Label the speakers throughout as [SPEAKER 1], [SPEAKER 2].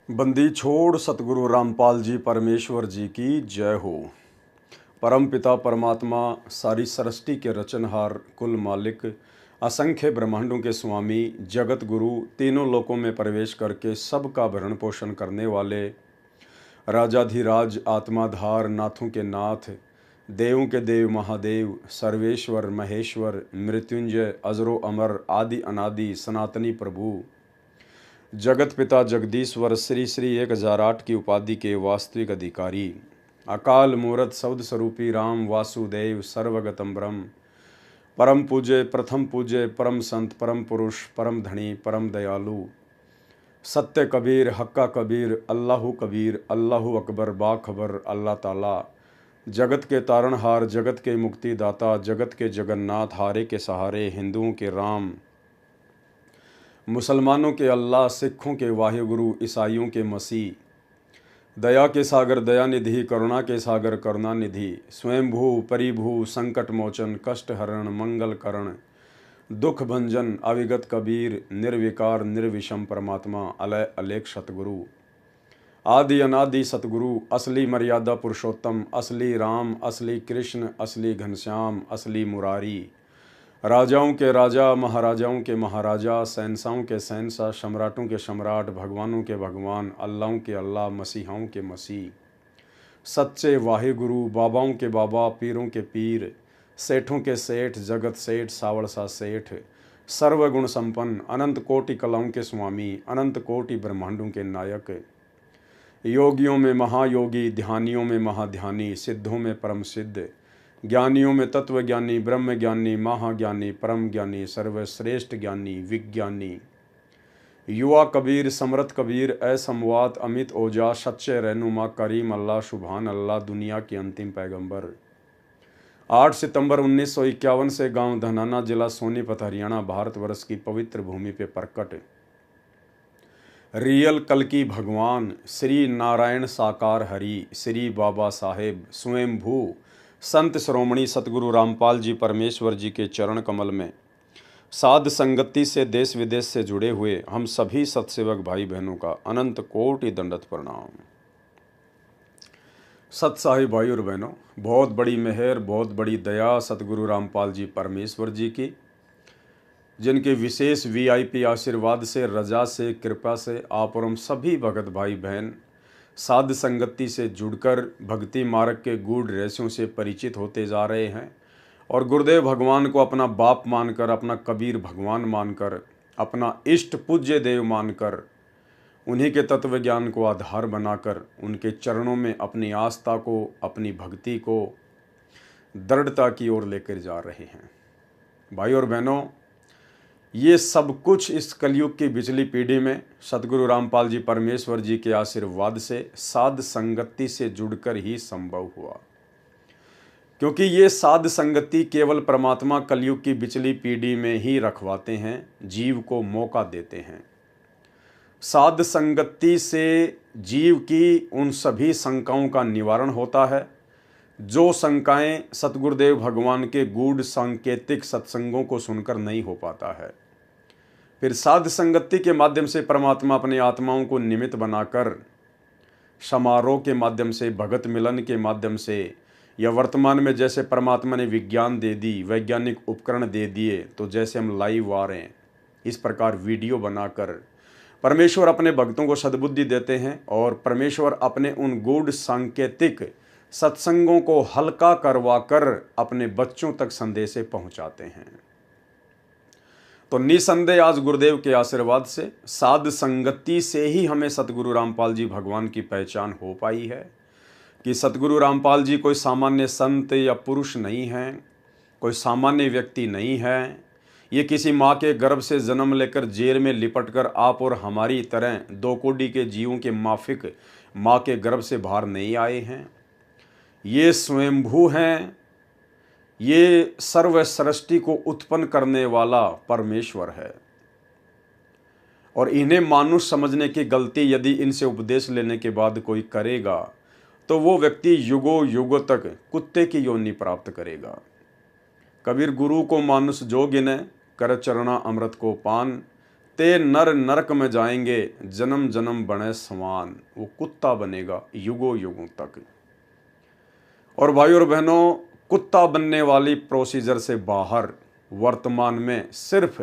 [SPEAKER 1] बंदी छोड़ सतगुरु रामपाल जी परमेश्वर जी की जय हो। परम पिता परमात्मा सारी सृष्टि के रचनहार कुल मालिक असंख्य ब्रह्मांडों के स्वामी जगत गुरु तीनों लोकों में प्रवेश करके सबका भरण पोषण करने वाले राजाधिराज आत्माधार नाथों के नाथ देवों के देव महादेव सर्वेश्वर महेश्वर मृत्युंजय अजरो अमर आदि अनादि सनातनी प्रभु जगत पिता जगदीश्वर श्री श्री 1008 की उपाधि के वास्तविक अधिकारी अकाल मूर्त शब्द स्वरूपी राम वासुदेव सर्वगतम ब्रह्म परम पूज्य प्रथम पूज्य परम संत परम पुरुष परम धनी परम दयालु सत्य कबीर हक्का कबीर अल्लाहु कबीर अल्लाहु अकबर बाखबर अल्लाह ताला जगत के तारणहार जगत के मुक्तिदाता जगत के जगन्नाथ हारे के सहारे हिंदुओं के राम मुसलमानों के अल्लाह सिखों के वाहिगुरु ईसाइयों के मसीह दया के सागर दयानिधि करुणा के सागर करुणानिधि स्वयंभू परिभू संकट मोचन कष्ट हरण मंगल करण दुख भंजन अविगत कबीर निर्विकार निर्विषम परमात्मा अलय अलेख सतगुरु आदि अनादि सतगुरु असली मर्यादा पुरुषोत्तम असली राम असली कृष्ण असली घनश्याम असली मुरारी राजाओं के राजा महाराजाओं के महाराजा शहंशाहों के शहंशाह सम्राटों के सम्राट भगवानों के भगवान अल्लाहों के अल्लाह मसीहाओं के मसीह सच्चे वाहिगुरु बाबाओं के बाबा पीरों के पीर सेठों के सेठ जगत सेठ सावड़सा सेठ सर्वगुण संपन्न अनंत कोटि कलाओं के स्वामी अनंत कोटि ब्रह्मांडों के नायक योगियों में महायोगी ध्यानियों में महाध्यानी सिद्धों में परम सिद्ध ज्ञानियों में तत्व ज्ञानी ब्रह्म ज्ञानी महाज्ञानी परम ज्ञानी सर्वश्रेष्ठ ज्ञानी विज्ञानी युवा कबीर समरथ कबीर असमवात अमित ओजा सच्चे रहनुमा करीम अल्लाह सुभान अल्लाह दुनिया के अंतिम पैगंबर 8 सितंबर 1951 से गांव धनाना जिला सोनीपत हरियाणा भारतवर्ष की पवित्र भूमि पे प्रकट रियल कल्कि भगवान श्री नारायण साकार हरि श्री बाबा साहेब स्वयंभू संत श्रोमणी सतगुरु रामपाल जी परमेश्वर जी के चरण कमल में साध संगति से देश विदेश से जुड़े हुए हम सभी सत्सेवक भाई बहनों का अनंत कोटि दंडवत प्रणाम। सत्साही भाई और बहनों, बहुत बड़ी मेहर बहुत बड़ी दया सतगुरु रामपाल जी परमेश्वर जी की, जिनके विशेष वीआईपी आशीर्वाद से रजा से कृपा से आप और हम सभी भगत भाई बहन साध संगति से जुड़कर भक्ति मार्ग के गूढ़ रहस्यों से परिचित होते जा रहे हैं और गुरुदेव भगवान को अपना बाप मानकर अपना कबीर भगवान मानकर अपना इष्ट पूज्य देव मानकर उन्हीं के तत्व ज्ञान को आधार बनाकर उनके चरणों में अपनी आस्था को अपनी भक्ति को दृढ़ता की ओर लेकर जा रहे हैं। भाई और बहनों, ये सब कुछ इस कलयुग की बिचली पीढ़ी में सतगुरु रामपाल जी परमेश्वर जी के आशीर्वाद से साध संगति से जुड़कर ही संभव हुआ, क्योंकि ये साध संगति केवल परमात्मा कलयुग की बिचली पीढ़ी में ही रखवाते हैं, जीव को मौका देते हैं। साध संगति से जीव की उन सभी शंकाओं का निवारण होता है जो शंकाएं सतगुरुदेव भगवान के गूढ़ सांकेतिक सत्संगों को सुनकर नहीं हो पाता है। फिर साध संगति के माध्यम से परमात्मा अपने आत्माओं को निमित्त बनाकर समारोह के माध्यम से भगत मिलन के माध्यम से या वर्तमान में जैसे परमात्मा ने विज्ञान दे दी वैज्ञानिक उपकरण दे दिए, तो जैसे हम लाइव आ रहे हैं इस प्रकार वीडियो बनाकर परमेश्वर अपने भक्तों को सद्बुद्धि देते हैं और परमेश्वर अपने उन गूढ़ सांकेतिक सत्संगों को हल्का करवाकर अपने बच्चों तक संदेशे पहुंचाते हैं। तो निसंदेह आज गुरुदेव के आशीर्वाद से साध संगति से ही हमें सतगुरु रामपाल जी भगवान की पहचान हो पाई है कि सतगुरु रामपाल जी कोई सामान्य संत या पुरुष नहीं हैं, कोई सामान्य व्यक्ति नहीं है। ये किसी माँ के गर्भ से जन्म लेकर जेल में लिपटकर आप और हमारी तरह दो कोटि के जीवों के माफिक माँ के गर्भ से बाहर नहीं आए हैं। ये स्वयंभू हैं, ये सर्व सृष्टि को उत्पन्न करने वाला परमेश्वर है। और इन्हें मानुष समझने की गलती यदि इनसे उपदेश लेने के बाद कोई करेगा तो वो व्यक्ति युगों युगों तक कुत्ते की योनि प्राप्त करेगा। कबीर गुरु को मानुष जो गिने कर चरणा अमृत को पान, ते नर नरक में जाएंगे, जन्म जन्म बने समान। वो कुत्ता बनेगा युगों युगों तक। और भाई और बहनों, कुत्ता बनने वाली प्रोसीजर से बाहर वर्तमान में सिर्फ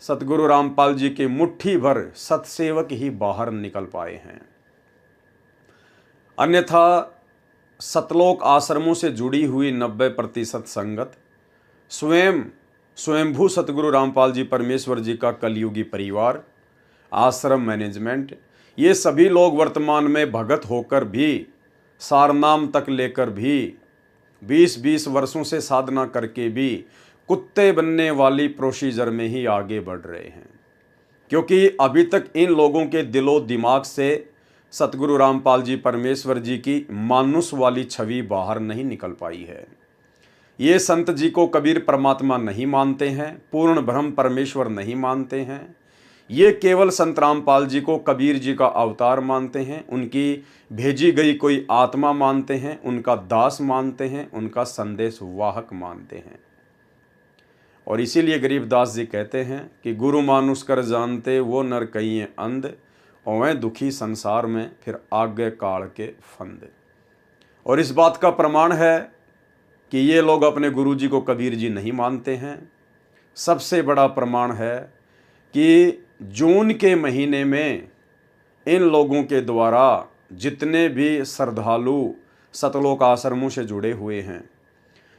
[SPEAKER 1] सतगुरु रामपाल जी की मुट्ठी भर सतसेवक ही बाहर निकल पाए हैं। अन्यथा सतलोक आश्रमों से जुड़ी हुई 90% संगत, स्वयंभू सतगुरु रामपाल जी परमेश्वर जी का कलयुगी परिवार, आश्रम मैनेजमेंट, ये सभी लोग वर्तमान में भगत होकर भी, सारनाम तक लेकर भी, 20-20 वर्षों से साधना करके भी कुत्ते बनने वाली प्रोसीजर में ही आगे बढ़ रहे हैं। क्योंकि अभी तक इन लोगों के दिलो दिमाग से सतगुरु रामपाल जी परमेश्वर जी की मानुष वाली छवि बाहर नहीं निकल पाई है। ये संत जी को कबीर परमात्मा नहीं मानते हैं, पूर्ण ब्रह्म परमेश्वर नहीं मानते हैं। ये केवल संत रामपाल जी को कबीर जी का अवतार मानते हैं, उनकी भेजी गई कोई आत्मा मानते हैं, उनका दास मानते हैं, उनका संदेश वाहक मानते हैं। और इसीलिए गरीबदास जी कहते हैं कि गुरु मानुष कर जानते वो नर कहिए अंध, और दुखी संसार में फिर आगे काल के फंद। और इस बात का प्रमाण है कि ये लोग अपने गुरु जी को कबीर जी नहीं मानते हैं। सबसे बड़ा प्रमाण है कि जून के महीने में इन लोगों के द्वारा जितने भी श्रद्धालु सतलोक आश्रमों से जुड़े हुए हैं,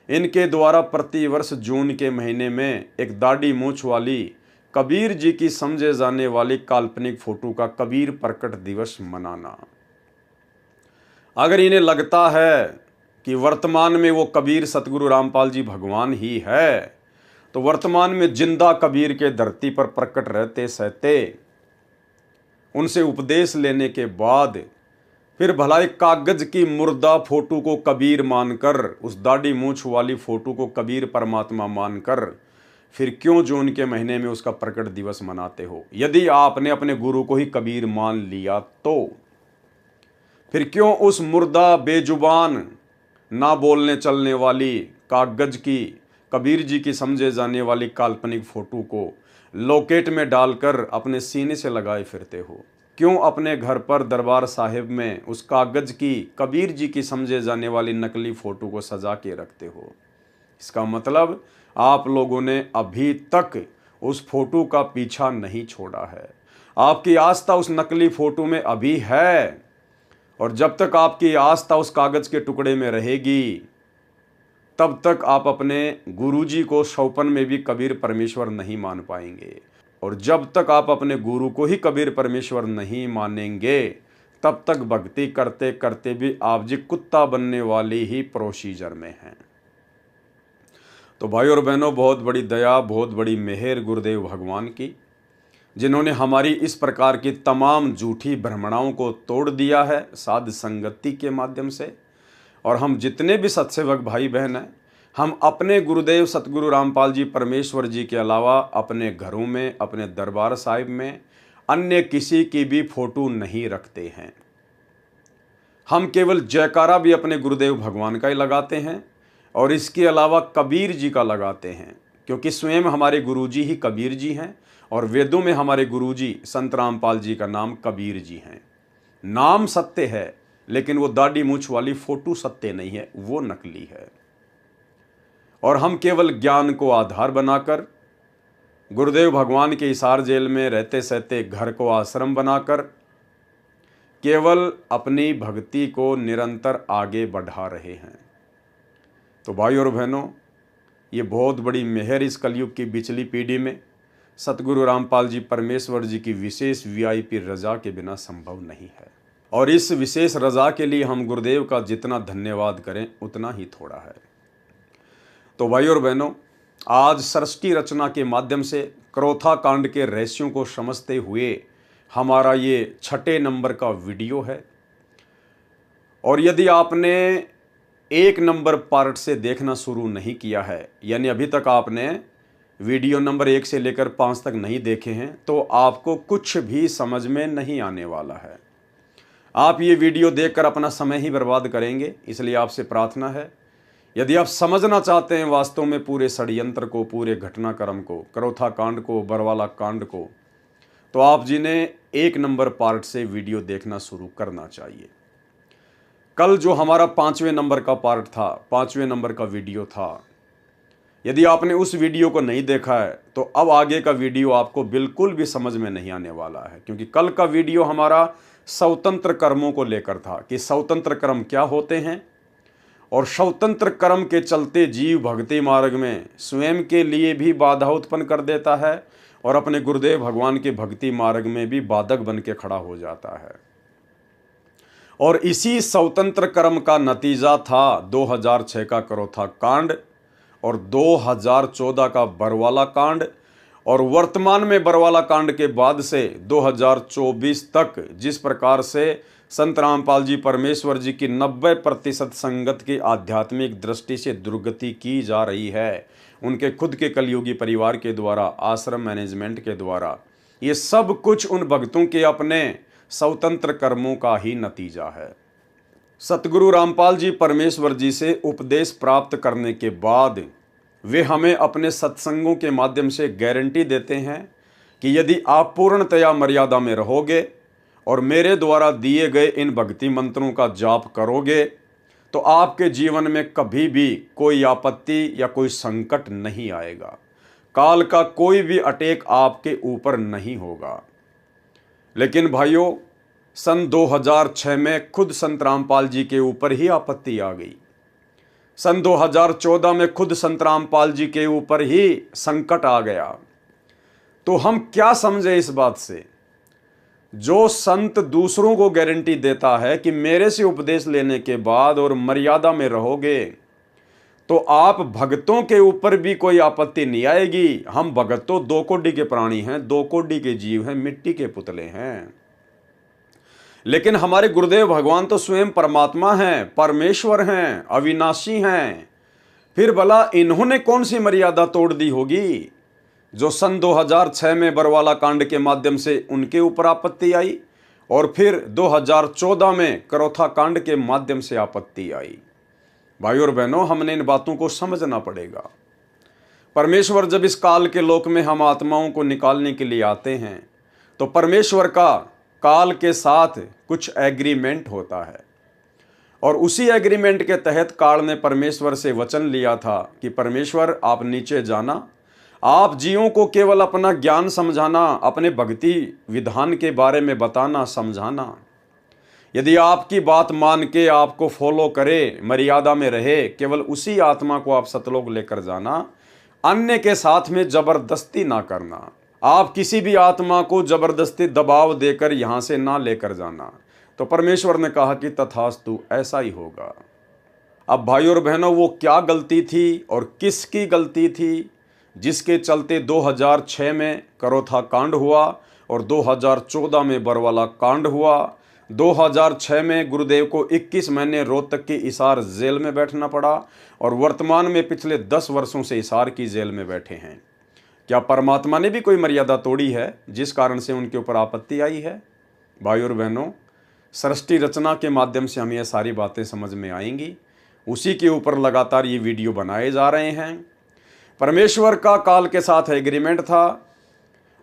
[SPEAKER 1] इनके द्वारा प्रतिवर्ष जून के महीने में एक दाढ़ी मूंछ वाली कबीर जी की समझे जाने वाली काल्पनिक फोटो का कबीर प्रकट दिवस मनाना। अगर इन्हें लगता है कि वर्तमान में वो कबीर सतगुरु रामपाल जी भगवान ही है, तो वर्तमान में जिंदा कबीर के धरती पर प्रकट रहते सहते उनसे उपदेश लेने के बाद फिर भलाई कागज की मुर्दा फोटो को कबीर मानकर, उस दाढ़ी मूंछ वाली फोटो को कबीर परमात्मा मानकर, फिर क्यों जून के महीने में उसका प्रकट दिवस मनाते हो? यदि आपने अपने गुरु को ही कबीर मान लिया तो फिर क्यों उस मुर्दा बेजुबान ना बोलने चलने वाली कागज की कबीर जी की समझे जाने वाली काल्पनिक फोटो को लॉकेट में डालकर अपने सीने से लगाए फिरते हो? क्यों अपने घर पर दरबार साहिब में उस कागज की कबीर जी की समझे जाने वाली नकली फोटो को सजा के रखते हो? इसका मतलब आप लोगों ने अभी तक उस फोटो का पीछा नहीं छोड़ा है। आपकी आस्था उस नकली फोटो में अभी है, और जब तक आपकी आस्था उस कागज के टुकड़े में रहेगी, तब तक आप अपने गुरुजी को सौपन में भी कबीर परमेश्वर नहीं मान पाएंगे। और जब तक आप अपने गुरु को ही कबीर परमेश्वर नहीं मानेंगे, तब तक भक्ति करते करते भी आप जी कुत्ता बनने वाली ही प्रोसीजर में हैं। तो भाई और बहनों, बहुत बड़ी दया, बहुत बड़ी मेहर गुरुदेव भगवान की, जिन्होंने हमारी इस प्रकार की तमाम झूठी भ्रमणाओं को तोड़ दिया है साध संगति के माध्यम से। और हम जितने भी सत्सेवक भाई बहन हैं, हम अपने गुरुदेव सतगुरु रामपाल जी परमेश्वर जी के अलावा अपने घरों में, अपने दरबार साहिब में अन्य किसी की भी फोटो नहीं रखते हैं। हम केवल जयकारा भी अपने गुरुदेव भगवान का ही लगाते हैं, और इसके अलावा कबीर जी का लगाते हैं, क्योंकि स्वयं हमारे गुरुजी ही कबीर जी हैं, और वेदों में हमारे गुरुजी संत रामपाल जी का नाम कबीर जी हैं। नाम सत्य है, लेकिन वो दाढ़ी मूंछ वाली फोटो सत्य नहीं है, वो नकली है। और हम केवल ज्ञान को आधार बनाकर, गुरुदेव भगवान के हिसार जेल में रहते सहते घर को आश्रम बनाकर केवल अपनी भक्ति को निरंतर आगे बढ़ा रहे हैं। तो भाई और बहनों, ये बहुत बड़ी मेहर इस कलयुग की बिचली पीढ़ी में सतगुरु रामपाल जी परमेश्वर जी की विशेष वीआईपी रजा के बिना संभव नहीं है। और इस विशेष रजा के लिए हम गुरुदेव का जितना धन्यवाद करें उतना ही थोड़ा है। तो भाई और बहनों, आज सृष्टि रचना के माध्यम से क्रोथा कांड के रहस्यों को समझते हुए हमारा ये 6 नंबर का वीडियो है। और यदि आपने 1 नंबर पार्ट से देखना शुरू नहीं किया है, यानी अभी तक आपने वीडियो नंबर 1 से लेकर 5 तक नहीं देखे हैं, तो आपको कुछ भी समझ में नहीं आने वाला है। आप ये वीडियो देखकर अपना समय ही बर्बाद करेंगे। इसलिए आपसे प्रार्थना है, यदि आप समझना चाहते हैं वास्तव में पूरे षड्यंत्र को, पूरे घटनाक्रम को, क्रोथा कांड को, बरवाला कांड को, तो आप जी ने 1 नंबर पार्ट से वीडियो देखना शुरू करना चाहिए। कल जो हमारा 5वें नंबर का पार्ट था, 5वें नंबर का वीडियो था, यदि आपने उस वीडियो को नहीं देखा है तो अब आगे का वीडियो आपको बिल्कुल भी समझ में नहीं आने वाला है, क्योंकि कल का वीडियो हमारा स्वतंत्र कर्मों को लेकर था कि स्वतंत्र कर्म क्या होते हैं और स्वतंत्र कर्म के चलते जीव भक्ति मार्ग में स्वयं के लिए भी बाधा उत्पन्न कर देता है और अपने गुरुदेव भगवान के भक्ति मार्ग में भी बाधक बन के खड़ा हो जाता है। और इसी स्वतंत्र कर्म का नतीजा था 2006 का करोथा कांड और 2014 का बरवाला कांड, और वर्तमान में बरवाला कांड के बाद से 2024 तक जिस प्रकार से संत रामपाल जी परमेश्वर जी की 90% संगत की आध्यात्मिक दृष्टि से दुर्गति की जा रही है, उनके खुद के कलयुगी परिवार के द्वारा, आश्रम मैनेजमेंट के द्वारा, ये सब कुछ उन भक्तों के अपने स्वतंत्र कर्मों का ही नतीजा है। सतगुरु रामपाल जी परमेश्वर जी से उपदेश प्राप्त करने के बाद वे हमें अपने सत्संगों के माध्यम से गारंटी देते हैं कि यदि आप पूर्णतया मर्यादा में रहोगे और मेरे द्वारा दिए गए इन भक्ति मंत्रों का जाप करोगे तो आपके जीवन में कभी भी कोई आपत्ति या कोई संकट नहीं आएगा, काल का कोई भी अटैक आपके ऊपर नहीं होगा। लेकिन भाइयों, सन 2006 में खुद संत रामपाल जी के ऊपर ही आपत्ति आ गई। सन 2014 में खुद संत रामपाल जी के ऊपर ही संकट आ गया। तो हम क्या समझे इस बात से? जो संत दूसरों को गारंटी देता है कि मेरे से उपदेश लेने के बाद और मर्यादा में रहोगे तो आप भक्तों के ऊपर भी कोई आपत्ति नहीं आएगी। हम भगत तो 2 कोटि के प्राणी हैं, 2 कोटि के जीव हैं, मिट्टी के पुतले हैं। लेकिन हमारे गुरुदेव भगवान तो स्वयं परमात्मा हैं, परमेश्वर हैं, अविनाशी हैं। फिर भला इन्होंने कौन सी मर्यादा तोड़ दी होगी जो सन 2006 में बरवाला कांड के माध्यम से उनके ऊपर आपत्ति आई और फिर 2014 में करोथा कांड के माध्यम से आपत्ति आई। भाई और बहनों, हमने इन बातों को समझना पड़ेगा। परमेश्वर जब इस काल के लोक में हम आत्माओं को निकालने के लिए आते हैं तो परमेश्वर का काल के साथ कुछ एग्रीमेंट होता है, और उसी एग्रीमेंट के तहत काल ने परमेश्वर से वचन लिया था कि परमेश्वर आप नीचे जाना, आप जीवों को केवल अपना ज्ञान समझाना, अपने भक्ति विधान के बारे में बताना, समझाना। यदि आपकी बात मान के आपको फॉलो करे, मर्यादा में रहे, केवल उसी आत्मा को आप सतलोक लेकर जाना, अन्य के साथ में जबरदस्ती ना करना। आप किसी भी आत्मा को जबरदस्ती दबाव देकर यहां से ना लेकर जाना। तो परमेश्वर ने कहा कि तथास्तु, ऐसा ही होगा। अब भाई और बहनों, वो क्या गलती थी और किसकी गलती थी जिसके चलते 2006 में करोथा कांड हुआ और 2014 में बरवाला कांड हुआ। 2006 में गुरुदेव को 21 महीने रोहतक की हिसार जेल में बैठना पड़ा और वर्तमान में पिछले 10 वर्षों से हिसार की जेल में बैठे हैं। क्या परमात्मा ने भी कोई मर्यादा तोड़ी है जिस कारण से उनके ऊपर आपत्ति आई है? भाई और बहनों, सृष्टि रचना के माध्यम से हमें ये सारी बातें समझ में आएंगी। उसी के ऊपर लगातार ये वीडियो बनाए जा रहे हैं। परमेश्वर का काल के साथ एग्रीमेंट था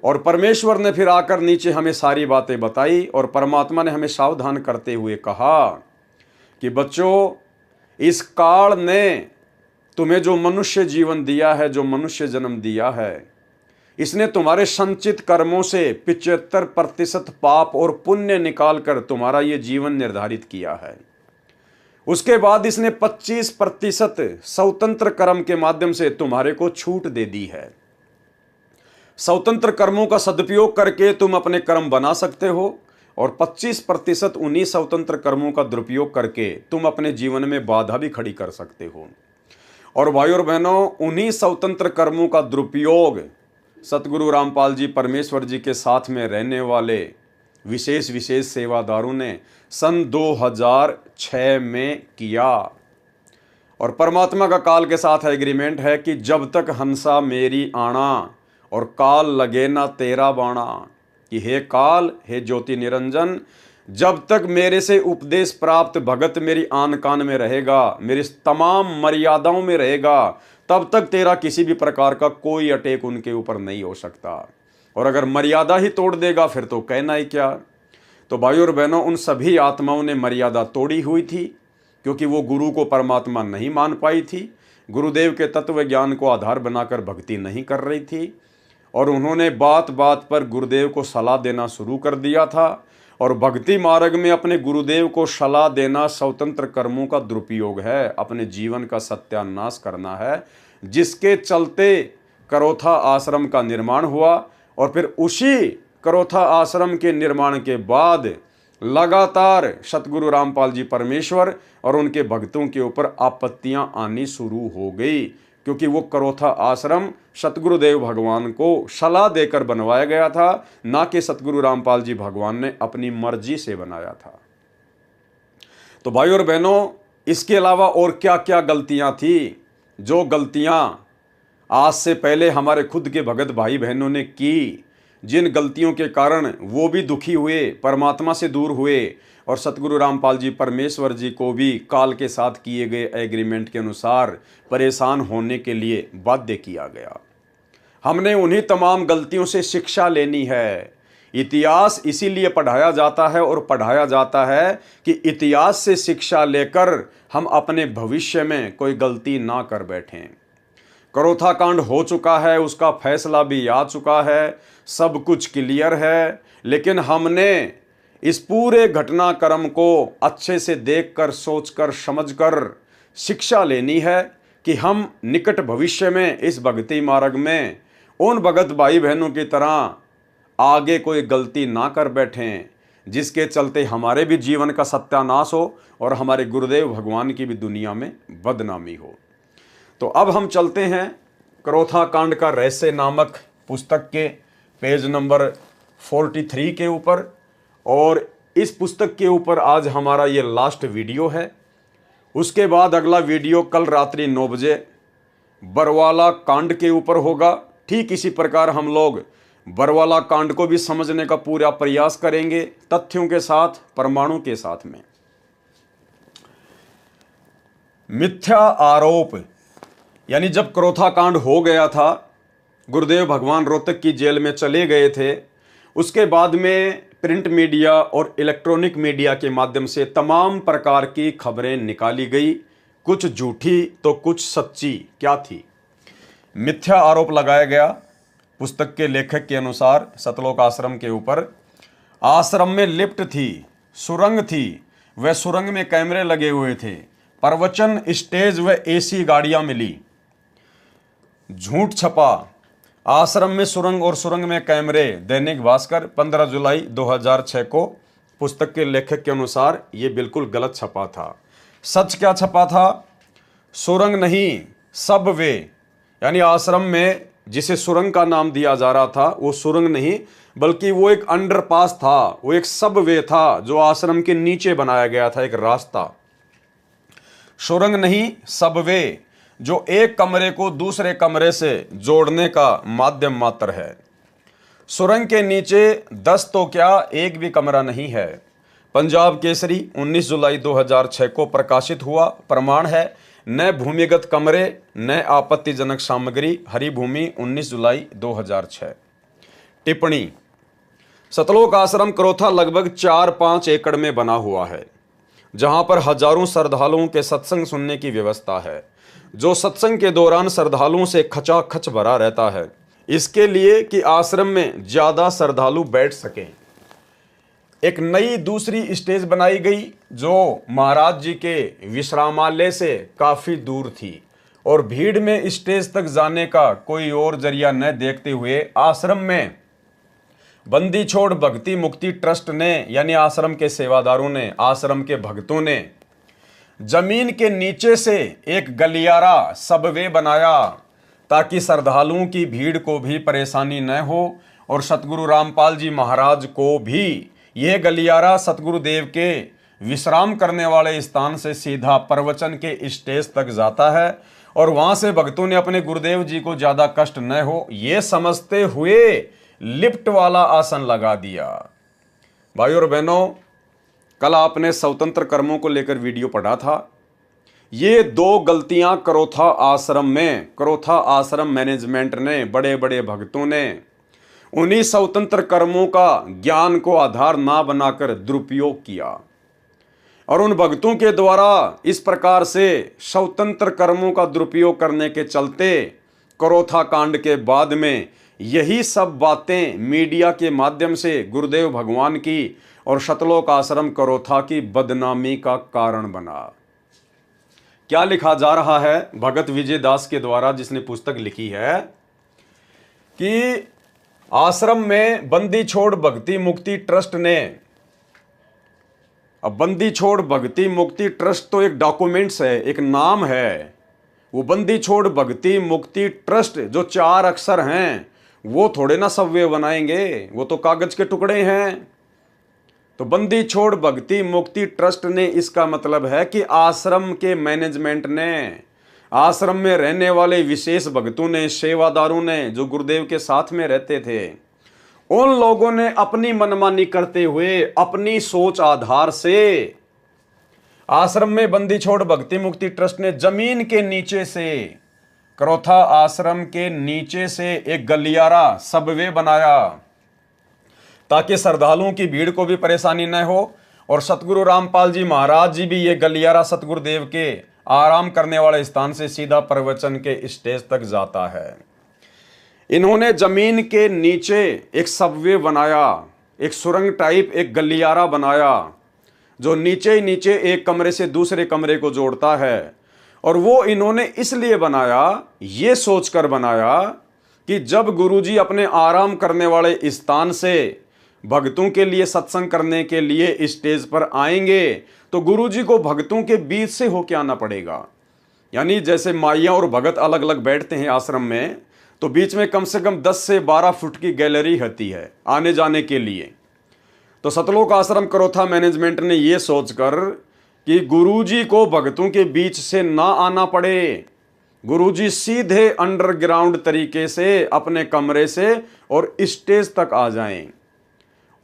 [SPEAKER 1] और परमेश्वर ने फिर आकर नीचे हमें सारी बातें बताई और परमात्मा ने हमें सावधान करते हुए कहा कि बच्चों, इस काल ने तुम्हें जो मनुष्य जीवन दिया है, जो मनुष्य जन्म दिया है, इसने तुम्हारे संचित कर्मों से 75% पाप और पुण्य निकालकर तुम्हारा ये जीवन निर्धारित किया है। उसके बाद इसने 25% स्वतंत्र कर्म के माध्यम से तुम्हारे को छूट दे दी है। स्वतंत्र कर्मों का सदुपयोग करके तुम अपने कर्म बना सकते हो और 25% उन्हीं स्वतंत्र कर्मों का दुरुपयोग करके तुम अपने जीवन में बाधा भी खड़ी कर सकते हो। और भाई और बहनों, उन्हीं स्वतंत्र कर्मों का दुरुपयोग सतगुरु रामपाल जी परमेश्वर जी के साथ में रहने वाले विशेष सेवादारों ने सन 2006 में किया। और परमात्मा का काल के साथ एग्रीमेंट है कि जब तक हंसा मेरी आना और काल लगे ना तेरा बाणा, कि हे काल, हे ज्योति निरंजन, जब तक मेरे से उपदेश प्राप्त भगत मेरी आन कान में रहेगा, मेरी तमाम मर्यादाओं में रहेगा, तब तक तेरा किसी भी प्रकार का कोई अटैक उनके ऊपर नहीं हो सकता। और अगर मर्यादा ही तोड़ देगा फिर तो कहना ही क्या। तो भाइयों और बहनों, उन सभी आत्माओं ने मर्यादा तोड़ी हुई थी, क्योंकि वो गुरु को परमात्मा नहीं मान पाई थी, गुरुदेव के तत्व ज्ञान को आधार बनाकर भक्ति नहीं कर रही थी, और उन्होंने बात बात पर गुरुदेव को सलाह देना शुरू कर दिया था। और भक्ति मार्ग में अपने गुरुदेव को सलाह देना स्वतंत्र कर्मों का दुरुपयोग है, अपने जीवन का सत्यानाश करना है, जिसके चलते करोथा आश्रम का निर्माण हुआ। और फिर उसी करोथा आश्रम के निर्माण के बाद लगातार सतगुरु रामपाल जी परमेश्वर और उनके भक्तों के ऊपर आपत्तियां आनी शुरू हो गई, क्योंकि वो करोथा आश्रम सतगुरुदेव भगवान को सलाह देकर बनवाया गया था, ना कि सतगुरु रामपाल जी भगवान ने अपनी मर्जी से बनाया था। तो भाइयों और बहनों, इसके अलावा और क्या क्या गलतियां थी, जो गलतियां आज से पहले हमारे खुद के भगत भाई बहनों ने की, जिन गलतियों के कारण वो भी दुखी हुए, परमात्मा से दूर हुए, और सतगुरु रामपाल जी परमेश्वर जी को भी काल के साथ किए गए एग्रीमेंट के अनुसार परेशान होने के लिए बाध्य किया गया। हमने उन्हीं तमाम गलतियों से शिक्षा लेनी है। इतिहास इसीलिए पढ़ाया जाता है, और पढ़ाया जाता है कि इतिहास से शिक्षा लेकर हम अपने भविष्य में कोई गलती ना कर बैठें। करोथा कांड हो चुका है, उसका फैसला भी आ चुका है, सब कुछ क्लियर है, लेकिन हमने इस पूरे घटनाक्रम को अच्छे से देखकर, सोचकर, समझकर शिक्षा लेनी है कि हम निकट भविष्य में इस भक्ति मार्ग में उन भगत भाई बहनों की तरह आगे कोई गलती ना कर बैठें, जिसके चलते हमारे भी जीवन का सत्यानाश हो और हमारे गुरुदेव भगवान की भी दुनिया में बदनामी हो। तो अब हम चलते हैं करोथा कांड का रहस्य नामक पुस्तक के पेज नंबर 43 के ऊपर, और इस पुस्तक के ऊपर आज हमारा ये लास्ट वीडियो है। उसके बाद अगला वीडियो कल रात्रि 9 बजे बरवाला कांड के ऊपर होगा। ठीक इसी प्रकार हम लोग बरवाला कांड को भी समझने का पूरा प्रयास करेंगे, तथ्यों के साथ, प्रमाणों के साथ में। मिथ्या आरोप, यानी जब करोथा कांड हो गया था, गुरुदेव भगवान रोहतक की जेल में चले गए थे, उसके बाद में प्रिंट मीडिया और इलेक्ट्रॉनिक मीडिया के माध्यम से तमाम प्रकार की खबरें निकाली गई, कुछ झूठी तो कुछ सच्ची। क्या थी? मिथ्या आरोप लगाया गया पुस्तक के लेखक के अनुसार सतलोक आश्रम के ऊपर। आश्रम में लिफ्ट थी, सुरंग थी, वह सुरंग में कैमरे लगे हुए थे, प्रवचन स्टेज व एसी गाड़ियां मिली। झूठ छपा, आश्रम में सुरंग और सुरंग में कैमरे। दैनिक भास्कर 15 जुलाई 2006 को पुस्तक के लेखक के अनुसार ये बिल्कुल गलत छपा था। सच क्या छपा था? सुरंग नहीं, सबवे, यानी आश्रम में जिसे सुरंग का नाम दिया जा रहा था, वो सुरंग नहीं बल्कि वो एक अंडरपास था, वो एक सबवे था जो आश्रम के नीचे बनाया गया था, एक रास्ता। सुरंग नहीं, सबवे, जो एक कमरे को दूसरे कमरे से जोड़ने का माध्यम मात्र है। सुरंग के नीचे 10 तो क्या, एक भी कमरा नहीं है। पंजाब केसरी 19 जुलाई 2006 को प्रकाशित हुआ। प्रमाण है, न भूमिगत कमरे न आपत्तिजनक सामग्री, हरी भूमि 19 जुलाई 2006। टिप्पणी, सतलोक आश्रम करोथा लगभग 4-5 एकड़ में बना हुआ है, जहां पर हजारों श्रद्धालुओं के सत्संग सुनने की व्यवस्था है, जो सत्संग के दौरान श्रद्धालुओं से खचाखच भरा रहता है, इसके लिए कि आश्रम में ज्यादा श्रद्धालु बैठ सकें। एक नई दूसरी स्टेज बनाई गई जो महाराज जी के विश्रामालय से काफी दूर थी, और भीड़ में स्टेज तक जाने का कोई और जरिया न देखते हुए आश्रम में बंदी छोड़ भक्ति मुक्ति ट्रस्ट ने, यानी आश्रम के सेवादारों ने, आश्रम के भक्तों ने जमीन के नीचे से एक गलियारा सबवे बनाया, ताकि श्रद्धालुओं की भीड़ को भी परेशानी न हो, और सतगुरु रामपाल जी महाराज को भी यह गलियारा सतगुरुदेव के विश्राम करने वाले स्थान से सीधा प्रवचन के स्टेज तक जाता है, और वहां से भक्तों ने अपने गुरुदेव जी को ज्यादा कष्ट न हो ये समझते हुए लिफ्ट वाला आसन लगा दिया। भाइयों और बहनों, कल आपने स्वतंत्र कर्मों को लेकर वीडियो पढ़ा था। ये 2 गलतियां करोथा आश्रम मैनेजमेंट ने, बड़े बड़े भक्तों ने उन्हीं स्वतंत्र कर्मों का ज्ञान को आधार ना बनाकर दुरुपयोग किया और उन भक्तों के द्वारा इस प्रकार से स्वतंत्र कर्मों का दुरुपयोग करने के चलते करोथा कांड के बाद में यही सब बातें मीडिया के माध्यम से गुरुदेव भगवान की और सतलोक आश्रम करोथा की बदनामी का कारण बना। क्या लिखा जा रहा है भगत विजय दास के द्वारा, जिसने पुस्तक लिखी है कि आश्रम में बंदी छोड़ भक्ति मुक्ति ट्रस्ट ने, अब बंदी छोड़ भक्ति मुक्ति ट्रस्ट तो एक डॉक्यूमेंट्स है, एक नाम है। वो बंदी छोड़ भक्ति मुक्ति ट्रस्ट जो 4 अक्षर हैं वो थोड़े ना सव्य बनाएंगे, वो तो कागज के टुकड़े हैं। तो बंदी छोड़ भक्ति मुक्ति ट्रस्ट ने, इसका मतलब है कि आश्रम के मैनेजमेंट ने, आश्रम में रहने वाले विशेष भक्तों ने, सेवादारों ने, जो गुरुदेव के साथ में रहते थे, उन लोगों ने अपनी मनमानी करते हुए अपनी सोच आधार से आश्रम में बंदी छोड़ भक्ति मुक्ति ट्रस्ट ने जमीन के नीचे से, करोथा आश्रम के नीचे से एक गलियारा सबवे बनाया ताकि श्रद्धालुओं की भीड़ को भी परेशानी न हो। और सतगुरु रामपाल जी महाराज जी भी ये गलियारा सतगुरुदेव के आराम करने वाले स्थान से सीधा प्रवचन के स्टेज तक जाता है। इन्होंने जमीन के नीचे एक सबवे बनाया, एक सुरंग टाइप एक गलियारा बनाया जो नीचे ही नीचे एक कमरे से दूसरे कमरे को जोड़ता है। और वो इन्होंने इसलिए बनाया, ये सोचकर बनाया कि जब गुरुजी अपने आराम करने वाले स्थान से भक्तों के लिए सत्संग करने के लिए स्टेज पर आएंगे तो गुरुजी को भक्तों के बीच से होके आना पड़ेगा। यानी जैसे माइयां और भगत अलग अलग बैठते हैं आश्रम में, तो बीच में कम से कम 10 से 12 फुट की गैलरी होती है आने जाने के लिए। तो सतलोक आश्रम करोथा मैनेजमेंट ने यह सोचकर कि गुरुजी को भक्तों के बीच से ना आना पड़े, गुरुजी सीधे अंडरग्राउंड तरीके से अपने कमरे से और स्टेज तक आ जाएं।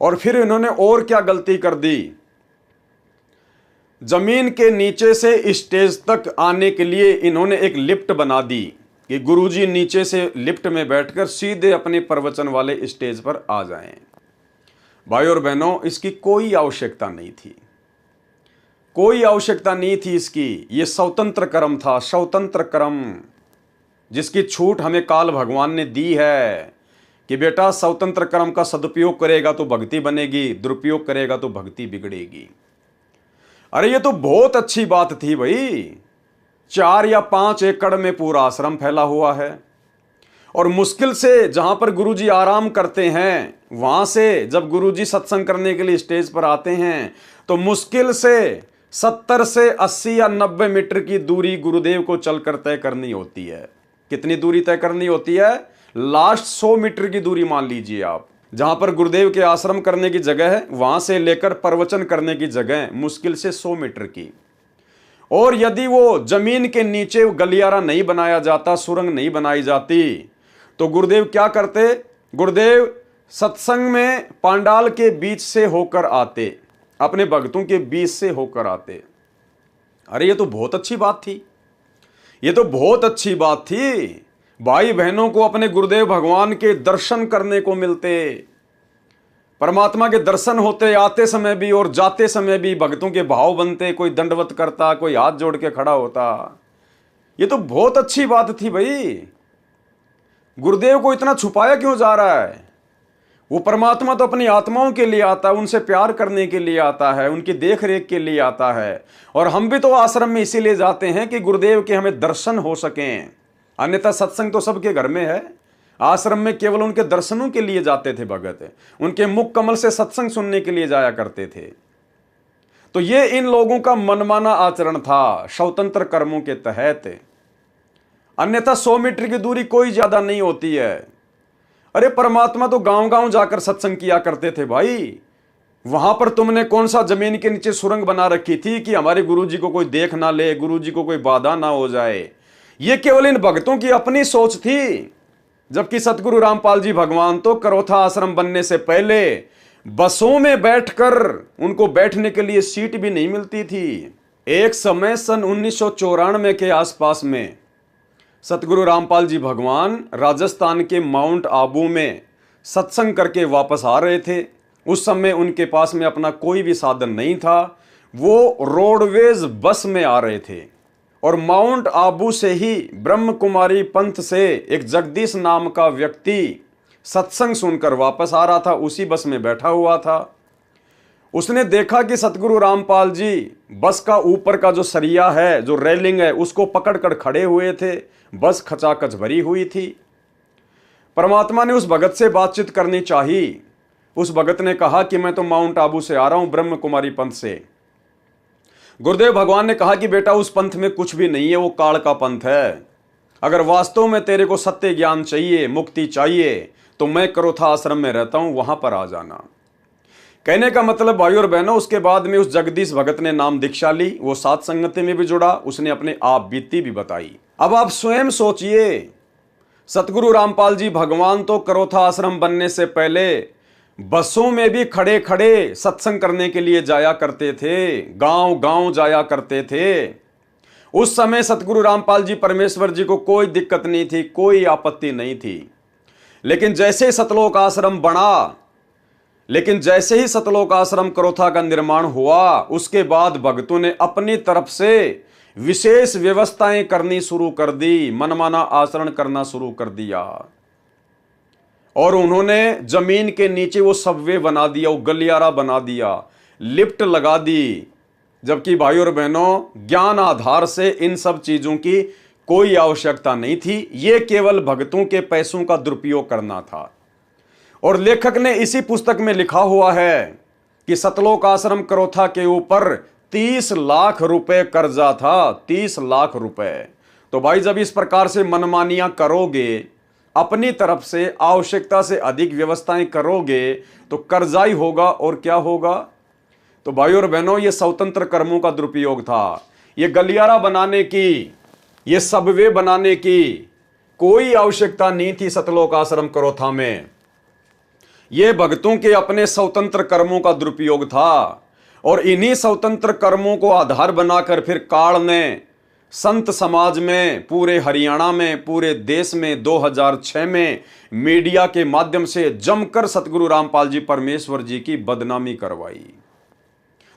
[SPEAKER 1] और फिर इन्होंने और क्या गलती कर दी, जमीन के नीचे से स्टेज तक आने के लिए इन्होंने एक लिफ्ट बना दी कि गुरुजी नीचे से लिफ्ट में बैठकर सीधे अपने प्रवचन वाले स्टेज पर आ जाएं। भाई और बहनों, इसकी कोई आवश्यकता नहीं थी, कोई आवश्यकता नहीं थी इसकी। ये स्वतंत्र कर्म था, स्वतंत्र कर्म, जिसकी छूट हमें काल भगवान ने दी है कि बेटा स्वतंत्र कर्म का सदुपयोग करेगा तो भक्ति बनेगी, दुरुपयोग करेगा तो भक्ति बिगड़ेगी। अरे ये तो बहुत अच्छी बात थी भाई, 4 या 5 एकड़ में पूरा आश्रम फैला हुआ है और मुश्किल से जहां पर गुरुजी आराम करते हैं वहां से जब गुरुजी सत्संग करने के लिए स्टेज पर आते हैं तो मुश्किल से 70 से 80 या 90 मीटर की दूरी गुरुदेव को चलकर तय करनी होती है। कितनी दूरी तय करनी होती है? लास्ट 100 मीटर की दूरी मान लीजिए आप, जहां पर गुरुदेव के आश्रम करने की जगह है वहां से लेकर प्रवचन करने की जगह मुश्किल से 100 मीटर की। और यदि वो जमीन के नीचे गलियारा नहीं बनाया जाता, सुरंग नहीं बनाई जाती, तो गुरुदेव क्या करते? गुरुदेव सत्संग में पांडाल के बीच से होकर आते, अपने भक्तों के बीच से होकर आते। अरे ये तो बहुत अच्छी बात थी, ये तो बहुत अच्छी बात थी। भाई बहनों को अपने गुरुदेव भगवान के दर्शन करने को मिलते, परमात्मा के दर्शन होते, आते समय भी और जाते समय भी भक्तों के भाव बनते, कोई दंडवत करता, कोई हाथ जोड़ के खड़ा होता। ये तो बहुत अच्छी बात थी भाई। गुरुदेव को इतना छुपाया क्यों जा रहा है? वो परमात्मा तो अपनी आत्माओं के लिए आता है, उनसे प्यार करने के लिए आता है, उनकी देख रेख के लिए आता है। और हम भी तो आश्रम में इसीलिए जाते हैं कि गुरुदेव के हमें दर्शन हो सकें, अन्यथा सत्संग तो सबके घर में है। आश्रम में केवल उनके दर्शनों के लिए जाते थे भगत, उनके मुख कमल से सत्संग सुनने के लिए जाया करते थे। तो ये इन लोगों का मनमाना आचरण था स्वतंत्र कर्मों के तहत, अन्यथा 100 मीटर की दूरी कोई ज्यादा नहीं होती है। अरे परमात्मा तो गांव गांव जाकर सत्संग किया करते थे भाई, वहां पर तुमने कौन सा जमीन के नीचे सुरंग बना रखी थी कि हमारे गुरुजी को कोई देख ना ले, गुरुजी को कोई बाधा ना हो जाए। ये केवल इन भक्तों की अपनी सोच थी, जबकि सतगुरु रामपाल जी भगवान तो करोथा आश्रम बनने से पहले बसों में बैठकर उनको बैठने के लिए सीट भी नहीं मिलती थी। एक समय सन 1994 के आसपास में सतगुरु रामपाल जी भगवान राजस्थान के माउंट आबू में सत्संग करके वापस आ रहे थे। उस समय उनके पास में अपना कोई भी साधन नहीं था, वो रोडवेज बस में आ रहे थे और माउंट आबू से ही ब्रह्म कुमारी पंथ से एक जगदीश नाम का व्यक्ति सत्संग सुनकर वापस आ रहा था, उसी बस में बैठा हुआ था। उसने देखा कि सतगुरु रामपाल जी बस का ऊपर का जो सरिया है, जो रेलिंग है, उसको पकड़कर खड़े हुए थे। बस खचाखच भरी हुई थी। परमात्मा ने उस भगत से बातचीत करनी चाहिए। उस भगत ने कहा कि मैं तो माउंट आबू से आ रहा हूं, ब्रह्म कुमारी पंथ से। गुरुदेव भगवान ने कहा कि बेटा उस पंथ में कुछ भी नहीं है, वो काल का पंथ है। अगर वास्तव में तेरे को सत्य ज्ञान चाहिए, मुक्ति चाहिए, तो मैं करोथा आश्रम में रहता हूं, वहां पर आ जाना। कहने का मतलब भाई और बहनों, उसके बाद में उस जगदीश भगत ने नाम दीक्षा ली, वो सात संगति में भी जुड़ा, उसने अपने आप बीती भी बताई। अब आप स्वयं सोचिए, सतगुरु रामपाल जी भगवान तो करोथा आश्रम बनने से पहले बसों में भी खड़े खड़े सत्संग करने के लिए जाया करते थे, गांव गांव जाया करते थे। उस समय सतगुरु रामपाल जी परमेश्वर जी को कोई दिक्कत नहीं थी, कोई आपत्ति नहीं थी। लेकिन जैसे ही सतलोक आश्रम बना, लेकिन जैसे ही सतलोक आश्रम करोथा का निर्माण हुआ, उसके बाद भक्तों ने अपनी तरफ से विशेष व्यवस्थाएं करनी शुरू कर दी, मनमाना आचरण करना शुरू कर दिया। और उन्होंने जमीन के नीचे वो सबवे बना दिया, वो गलियारा बना दिया, लिफ्ट लगा दी। जबकि भाई और बहनों, ज्ञान आधार से इन सब चीजों की कोई आवश्यकता नहीं थी। ये केवल भक्तों के पैसों का दुरुपयोग करना था। और लेखक ने इसी पुस्तक में लिखा हुआ है कि सतलोक आश्रम करोथा के ऊपर 30 लाख रुपए कर्जा था, 30 लाख रुपए। तो भाई जब इस प्रकार से मनमानियां करोगे, अपनी तरफ से आवश्यकता से अधिक व्यवस्थाएं करोगे, तो कर्जाई होगा और क्या होगा। तो भाई और बहनों, ये स्वतंत्र कर्मों का दुरुपयोग था। ये गलियारा बनाने की, ये सबवे बनाने की कोई आवश्यकता नहीं थी सतलोक आश्रम करोथा में। ये भक्तों के अपने स्वतंत्र कर्मों का दुरुपयोग था। और इन्हीं स्वतंत्र कर्मों को आधार बनाकर फिर काल ने संत समाज में, पूरे हरियाणा में, पूरे देश में 2006 में मीडिया के माध्यम से जमकर सतगुरु रामपाल जी परमेश्वर जी की बदनामी करवाई।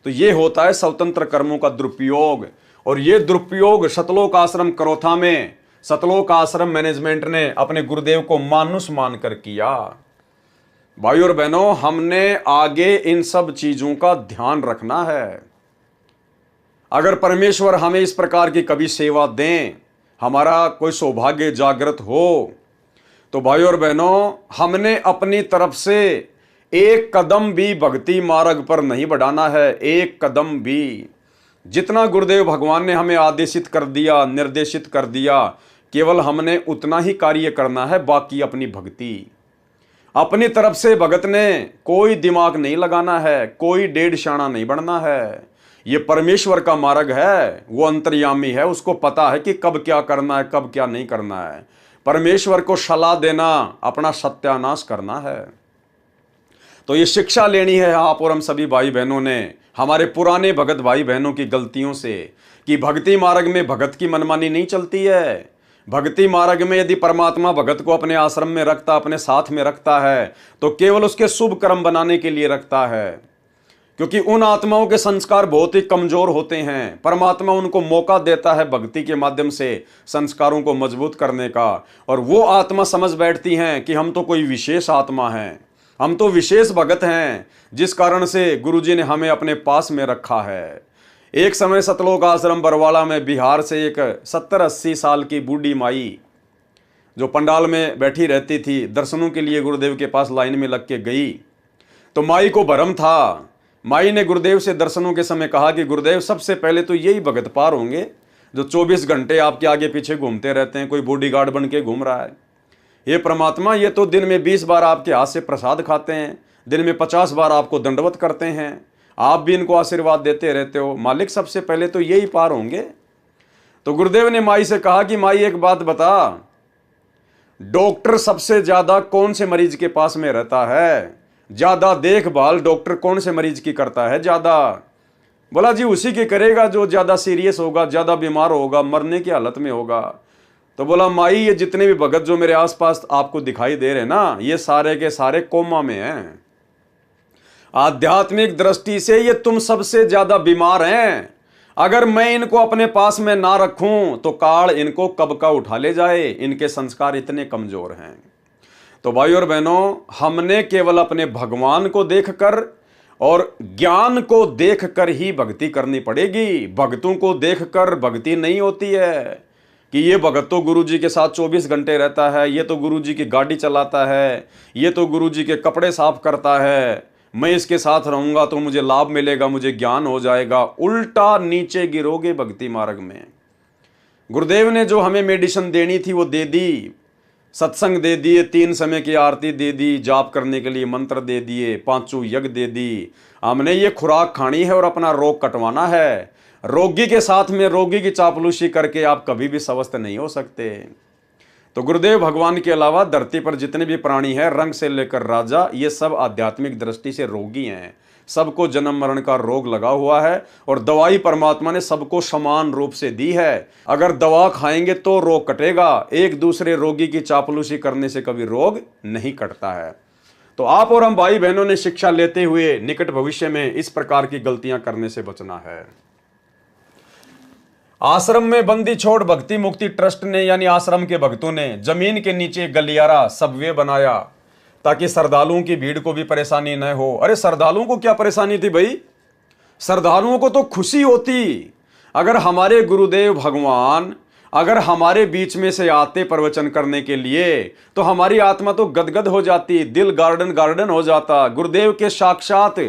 [SPEAKER 1] तो ये होता है स्वतंत्र कर्मों का दुरुपयोग। और ये दुरुपयोग सतलोक आश्रम करोथा में सतलोक आश्रम मैनेजमेंट ने अपने गुरुदेव को मानुष मानकर किया। भाई और बहनों, हमने आगे इन सब चीजों का ध्यान रखना है। अगर परमेश्वर हमें इस प्रकार की कभी सेवा दें, हमारा कोई सौभाग्य जागृत हो, तो भाई और बहनों, हमने अपनी तरफ से एक कदम भी भक्ति मार्ग पर नहीं बढ़ाना है, एक कदम भी। जितना गुरुदेव भगवान ने हमें आदेशित कर दिया, निर्देशित कर दिया, केवल हमने उतना ही कार्य करना है, बाकी अपनी भक्ति। अपनी तरफ से भगत ने कोई दिमाग नहीं लगाना है, कोई डेढ़ शाना नहीं बढ़ना है। ये परमेश्वर का मार्ग है, वो अंतर्यामी है, उसको पता है कि कब क्या करना है, कब क्या नहीं करना है। परमेश्वर को सलाह देना, अपना सत्यानाश करना है। तो ये शिक्षा लेनी है आप और हम सभी भाई बहनों ने, हमारे पुराने भगत भाई बहनों की गलतियों से, कि भक्ति मार्ग में भगत की मनमानी नहीं चलती है। भक्ति मार्ग में यदि परमात्मा भगत को अपने आश्रम में रखता, अपने साथ में रखता है, तो केवल उसके शुभ कर्म बनाने के लिए रखता है। क्योंकि उन आत्माओं के संस्कार बहुत ही कमजोर होते हैं। परमात्मा उनको मौका देता है भक्ति के माध्यम से संस्कारों को मजबूत करने का, और वो आत्मा समझ बैठती हैं कि हम तो कोई विशेष आत्मा हैं, हम तो विशेष भगत हैं, जिस कारण से गुरुजी ने हमें अपने पास में रखा है। एक समय सतलोक आश्रम बरवाला में बिहार से एक 70-80 साल की बूढ़ी माई जो पंडाल में बैठी रहती थी, दर्शनों के लिए गुरुदेव के पास लाइन में लग के गई। तो माई को भरम था। माई ने गुरुदेव से दर्शनों के समय कहा कि गुरुदेव, सबसे पहले तो यही भगत पार होंगे जो 24 घंटे आपके आगे पीछे घूमते रहते हैं, कोई बॉडीगार्ड बन के घूम रहा है। ये परमात्मा, ये तो दिन में 20 बार आपके हाथ से प्रसाद खाते हैं, दिन में 50 बार आपको दंडवत करते हैं, आप भी इनको आशीर्वाद देते रहते हो। मालिक, सबसे पहले तो यही पार होंगे। तो गुरुदेव ने माई से कहा कि माई एक बात बता, डॉक्टर सबसे ज्यादा कौन से मरीज के पास में रहता है? ज्यादा देखभाल डॉक्टर कौन से मरीज की करता है ज्यादा? बोला जी उसी की करेगा जो ज्यादा सीरियस होगा, ज्यादा बीमार होगा, मरने की हालत में होगा। तो बोला माई ये जितने भी भगत जो मेरे आसपास आपको दिखाई दे रहे ना, ये सारे के सारे कोमा में हैं। आध्यात्मिक दृष्टि से ये तुम सबसे ज्यादा बीमार हैं। अगर मैं इनको अपने पास में ना रखूं तो काल इनको कब का उठा ले जाए। इनके संस्कार इतने कमजोर हैं। तो भाई और बहनों, हमने केवल अपने भगवान को देखकर और ज्ञान को देखकर ही भक्ति करनी पड़ेगी। भक्तों को देखकर भक्ति नहीं होती है कि ये भगत तो गुरुजी के साथ 24 घंटे रहता है, ये तो गुरुजी की गाड़ी चलाता है, ये तो गुरुजी के कपड़े साफ करता है, मैं इसके साथ रहूंगा तो मुझे लाभ मिलेगा, मुझे ज्ञान हो जाएगा। उल्टा नीचे गिरोगे भक्ति मार्ग में। गुरुदेव ने जो हमें मेडिसिन देनी थी वो दे दी, सत्संग दे दिए, 3 समय की आरती दे दी, जाप करने के लिए मंत्र दे दिए, 5 यज्ञ दे दी। हमने ये खुराक खानी है और अपना रोग कटवाना है। रोगी के साथ में रोगी की चापलूसी करके आप कभी भी स्वस्थ नहीं हो सकते। तो गुरुदेव भगवान के अलावा धरती पर जितने भी प्राणी हैं, रंग से लेकर राजा, ये सब आध्यात्मिक दृष्टि से रोगी हैं। सबको जन्म मरण का रोग लगा हुआ है और दवाई परमात्मा ने सबको समान रूप से दी है। अगर दवा खाएंगे तो रोग कटेगा, एक दूसरे रोगी की चापलूसी करने से कभी रोग नहीं कटता है। तो आप और हम भाई बहनों ने शिक्षा लेते हुए निकट भविष्य में इस प्रकार की गलतियां करने से बचना है। आश्रम में बंदी छोड़ भक्ति मुक्ति ट्रस्ट ने यानी आश्रम के भक्तों ने जमीन के नीचे गलियारा सबवे बनाया ताकि श्रद्धालुओं की भीड़ को भी परेशानी न हो। अरे श्रद्धालुओं को क्या परेशानी थी भाई? श्रद्धालुओं को तो खुशी होती अगर हमारे गुरुदेव भगवान अगर हमारे बीच में से आते प्रवचन करने के लिए, तो हमारी आत्मा तो गदगद हो जाती, दिल गार्डन गार्डन हो जाता। गुरुदेव के साक्षात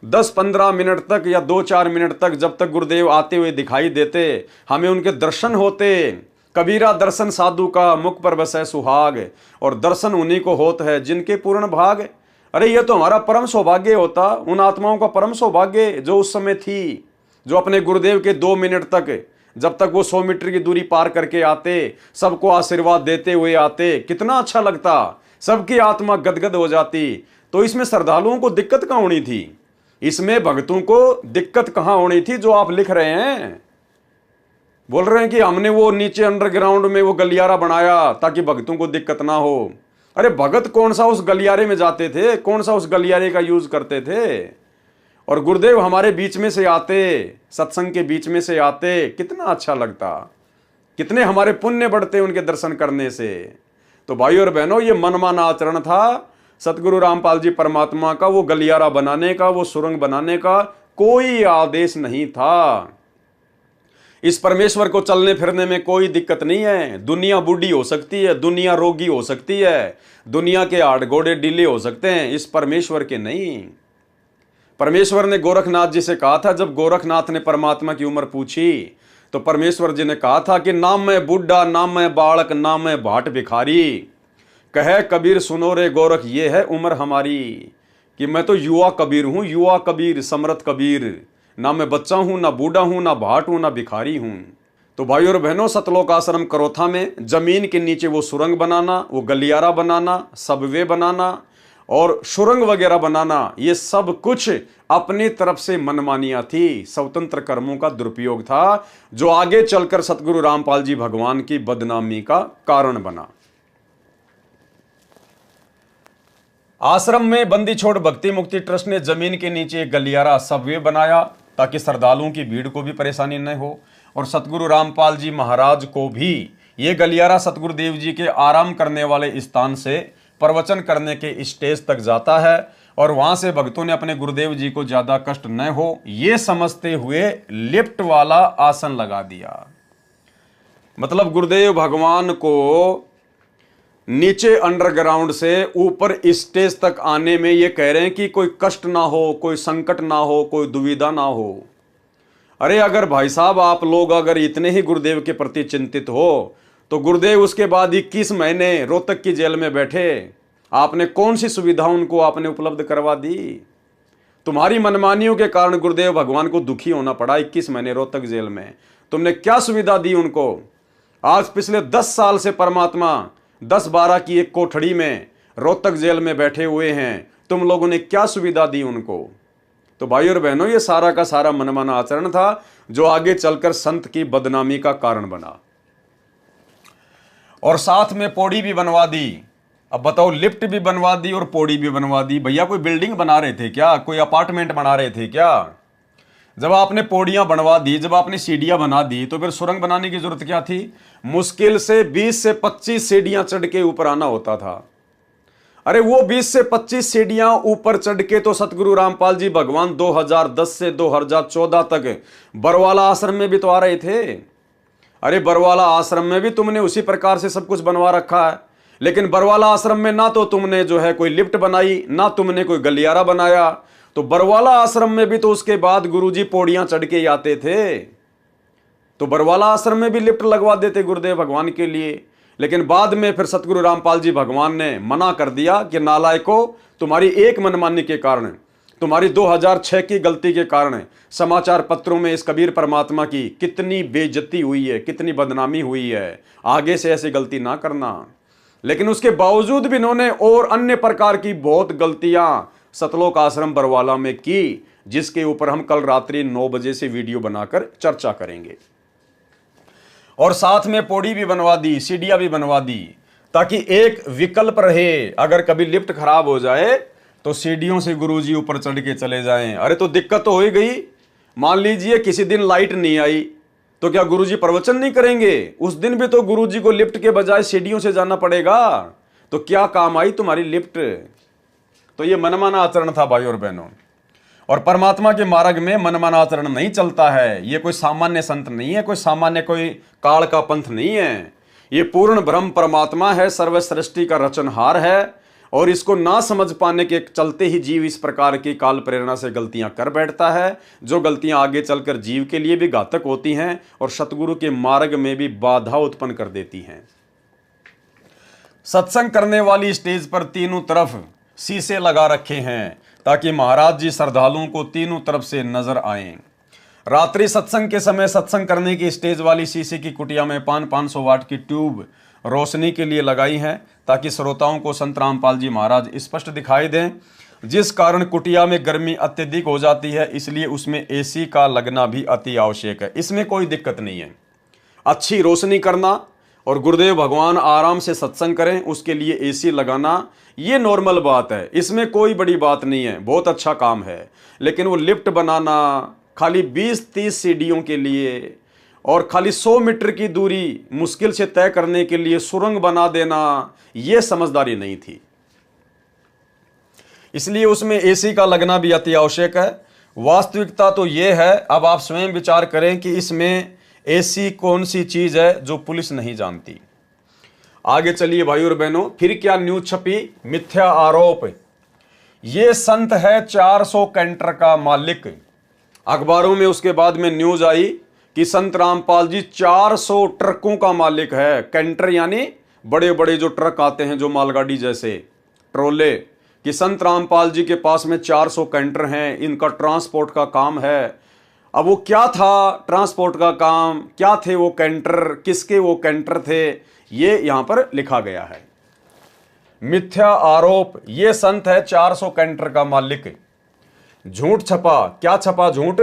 [SPEAKER 1] 10-15 मिनट तक या 2-4 मिनट तक जब तक गुरुदेव आते हुए दिखाई देते, हमें उनके दर्शन होते। कबीरा दर्शन साधु का मुख पर बसे सुहाग, और दर्शन उन्हीं को होत है जिनके पूर्ण भाग। अरे ये तो हमारा परम सौभाग्य होता, उन आत्माओं का परम सौभाग्य जो उस समय थी, जो अपने गुरुदेव के 2 मिनट तक, जब तक वो 100 मीटर की दूरी पार करके आते, सबको आशीर्वाद देते हुए आते, कितना अच्छा लगता, सबकी आत्मा गदगद हो जाती। तो इसमें श्रद्धालुओं को दिक्कत कहाँ होनी थी? इसमें भक्तों को दिक्कत कहाँ होनी थी? जो आप लिख रहे हैं, बोल रहे हैं कि हमने वो नीचे अंडरग्राउंड में वो गलियारा बनाया ताकि भक्तों को दिक्कत ना हो। अरे भगत कौन सा उस गलियारे में जाते थे? कौन सा उस गलियारे का यूज करते थे? और गुरुदेव हमारे बीच में से आते, सत्संग के बीच में से आते, कितना अच्छा लगता, कितने हमारे पुण्य बढ़ते उनके दर्शन करने से। तो भाइयों और बहनों, ये मनमाना आचरण था सतगुरु रामपाल जी परमात्मा का। वो गलियारा बनाने का, वो सुरंग बनाने का कोई आदेश नहीं था। इस परमेश्वर को चलने फिरने में कोई दिक्कत नहीं है। दुनिया बूढ़ी हो सकती है, दुनिया रोगी हो सकती है, दुनिया के हाड़ घोड़े ढीले हो सकते हैं, इस परमेश्वर के नहीं। परमेश्वर ने गोरखनाथ जी से कहा था, जब गोरखनाथ ने परमात्मा की उम्र पूछी तो परमेश्वर जी ने कहा था कि ना मैं बूढ़ा, ना मैं बालक, ना मैं भाट भिखारी, कहे कबीर सुनो रे गोरख, ये है उम्र हमारी, कि मैं तो युवा कबीर हूं, युवा कबीर समर्थ कबीर, ना मैं बच्चा हूं, ना बूढ़ा हूं, ना भाट हूं, ना भिखारी हूं। तो भाइयों और बहनों, सतलोक आश्रम करोथा में जमीन के नीचे वो सुरंग बनाना, वो गलियारा बनाना, सबवे बनाना और सुरंग वगैरह बनाना, ये सब कुछ अपनी तरफ से मनमानियां थी, स्वतंत्र कर्मों का दुरुपयोग था, जो आगे चलकर सतगुरु रामपाल जी भगवान की बदनामी का कारण बना। आश्रम में बंदी छोड़ भक्ति मुक्ति ट्रस्ट ने जमीन के नीचे एक गलियारा सबवे बनाया ताकि श्रद्धालुओं की भीड़ को भी परेशानी न हो, और सतगुरु रामपाल जी महाराज को भी ये गलियारा सतगुरुदेव जी के आराम करने वाले स्थान से प्रवचन करने के स्टेज तक जाता है, और वहां से भक्तों ने अपने गुरुदेव जी को ज्यादा कष्ट न हो ये समझते हुए लिफ्ट वाला आसन लगा दिया। मतलब गुरुदेव भगवान को नीचे अंडरग्राउंड से ऊपर स्टेज तक आने में ये कह रहे हैं कि कोई कष्ट ना हो, कोई संकट ना हो, कोई दुविधा ना हो। अरे अगर भाई साहब आप लोग अगर इतने ही गुरुदेव के प्रति चिंतित हो, तो गुरुदेव उसके बाद 21 महीने रोहतक की जेल में बैठे, आपने कौन सी सुविधा उनको आपने उपलब्ध करवा दी? तुम्हारी मनमानियों के कारण गुरुदेव भगवान को दुखी होना पड़ा 21 महीने रोहतक जेल में। तुमने क्या सुविधा दी उनको? आज पिछले 10 साल से परमात्मा 10-12 की एक कोठड़ी में रोहतक जेल में बैठे हुए हैं, तुम लोगों ने क्या सुविधा दी उनको? तो भाइयों और बहनों, ये सारा का सारा मनमाना आचरण था जो आगे चलकर संत की बदनामी का कारण बना। और साथ में पौड़ी भी बनवा दी। अब बताओ, लिफ्ट भी बनवा दी और पौड़ी भी बनवा दी। भैया कोई बिल्डिंग बना रहे थे क्या? कोई अपार्टमेंट बना रहे थे क्या? जब आपने पौड़ियां बनवा दी, जब आपने सीढ़ियां बना दी, तो फिर सुरंग बनाने की जरूरत क्या थी? मुश्किल से 20 से 25 सीढ़ियां चढ़ के ऊपर आना होता था। अरे वो 20 से 25 सीढ़ियां ऊपर चढ़ के तो सतगुरु रामपाल जी भगवान 2010 से 2014 तक बरवाला आश्रम में भी तो आ रहे थे। अरे बरवाला आश्रम में भी तुमने उसी प्रकार से सब कुछ बनवा रखा है, लेकिन बरवाला आश्रम में ना तो तुमने जो है कोई लिफ्ट बनाई, ना तुमने कोई गलियारा बनाया। तो बरवाला आश्रम में भी तो उसके बाद गुरुजी पौड़ियां चढ़ के आते थे, तो बरवाला आश्रम में भी लिफ्ट लगवा देते गुरुदेव भगवान के लिए। लेकिन बाद में फिर सतगुरु रामपाल जी भगवान ने मना कर दिया कि नालायको, तुम्हारी एक मनमानी के कारण, तुम्हारी 2006 की गलती के कारण समाचार पत्रों में इस कबीर परमात्मा की कितनी बेइज्जती हुई है, कितनी बदनामी हुई है, आगे से ऐसी गलती ना करना। लेकिन उसके बावजूद भी इन्होंने और अन्य प्रकार की बहुत गलतियां सतलोक आश्रम बरवाला में की, जिसके ऊपर हम कल रात्रि 9 बजे से वीडियो बनाकर चर्चा करेंगे। और साथ में पौड़ी भी बनवा दी, सीढ़ियां भी बनवा दी, ताकि एक विकल्प रहे। अगर कभी लिफ्ट खराब हो जाए तो सीढ़ियों से गुरुजी ऊपर चढ़ के चले जाएं। अरे तो दिक्कत तो हो ही गई। मान लीजिए किसी दिन लाइट नहीं आई, तो क्या गुरुजी प्रवचन नहीं करेंगे? उस दिन भी तो गुरुजी को लिफ्ट के बजाय सीढ़ियों से जाना पड़ेगा। तो क्या काम आई तुम्हारी लिफ्ट? तो ये मनमाना आचरण था भाई और बहनों। और परमात्मा के मार्ग में मनमाना आचरण नहीं चलता है। ये कोई सामान्य संत नहीं है, कोई सामान्य कोई काल का पंथ नहीं है। ये पूर्ण ब्रह्म परमात्मा है, सर्व सृष्टि का रचनहार है। और इसको ना समझ पाने के चलते ही जीव इस प्रकार की काल प्रेरणा से गलतियां कर बैठता है, जो गलतियां आगे चलकर जीव के लिए भी घातक होती हैं और सतगुरु के मार्ग में भी बाधा उत्पन्न कर देती हैं। सत्संग करने वाली स्टेज पर तीनों तरफ शीशे लगा रखे हैं, ताकि महाराज जी श्रद्धालुओं को तीनों तरफ से नजर आएं। रात्रि सत्संग के समय सत्संग करने की स्टेज वाली शीशे की कुटिया में 500 वाट की ट्यूब रोशनी के लिए लगाई है, ताकि श्रोताओं को संत रामपाल जी महाराज स्पष्ट दिखाई दें। जिस कारण कुटिया में गर्मी अत्यधिक हो जाती है, इसलिए उसमें एसी का लगना भी अति आवश्यक है। इसमें कोई दिक्कत नहीं है। अच्छी रोशनी करना और गुरुदेव भगवान आराम से सत्संग करें, उसके लिए एसी लगाना, ये नॉर्मल बात है। इसमें कोई बड़ी बात नहीं है, बहुत अच्छा काम है। लेकिन वो लिफ्ट बनाना खाली 20-30 सीढ़ियों के लिए और खाली 100 मीटर की दूरी मुश्किल से तय करने के लिए सुरंग बना देना, यह समझदारी नहीं थी। इसलिए उसमें एसी का लगना भी अति आवश्यक है। वास्तविकता तो यह है, अब आप स्वयं विचार करें कि इसमें ऐसी कौन सी चीज है जो पुलिस नहीं जानती। आगे चलिए भाई और बहनों, फिर क्या न्यूज छपी? मिथ्या आरोप। ये संत है 400 कैंटर का मालिक। अखबारों में उसके बाद में न्यूज आई कि संत रामपाल जी 400 ट्रकों का मालिक है। कैंटर यानी बड़े बड़े जो ट्रक आते हैं, जो मालगाड़ी जैसे ट्रोले, कि संत रामपाल जी के पास में 400 कैंटर हैं, इनका ट्रांसपोर्ट का काम है। अब वो क्या था ट्रांसपोर्ट का काम, क्या थे वो कैंटर, किसके वो कैंटर थे, ये यहां पर लिखा गया है। मिथ्या आरोप, ये संत है 400 कैंटर का मालिक। झूठ छपा, क्या छपा झूठ?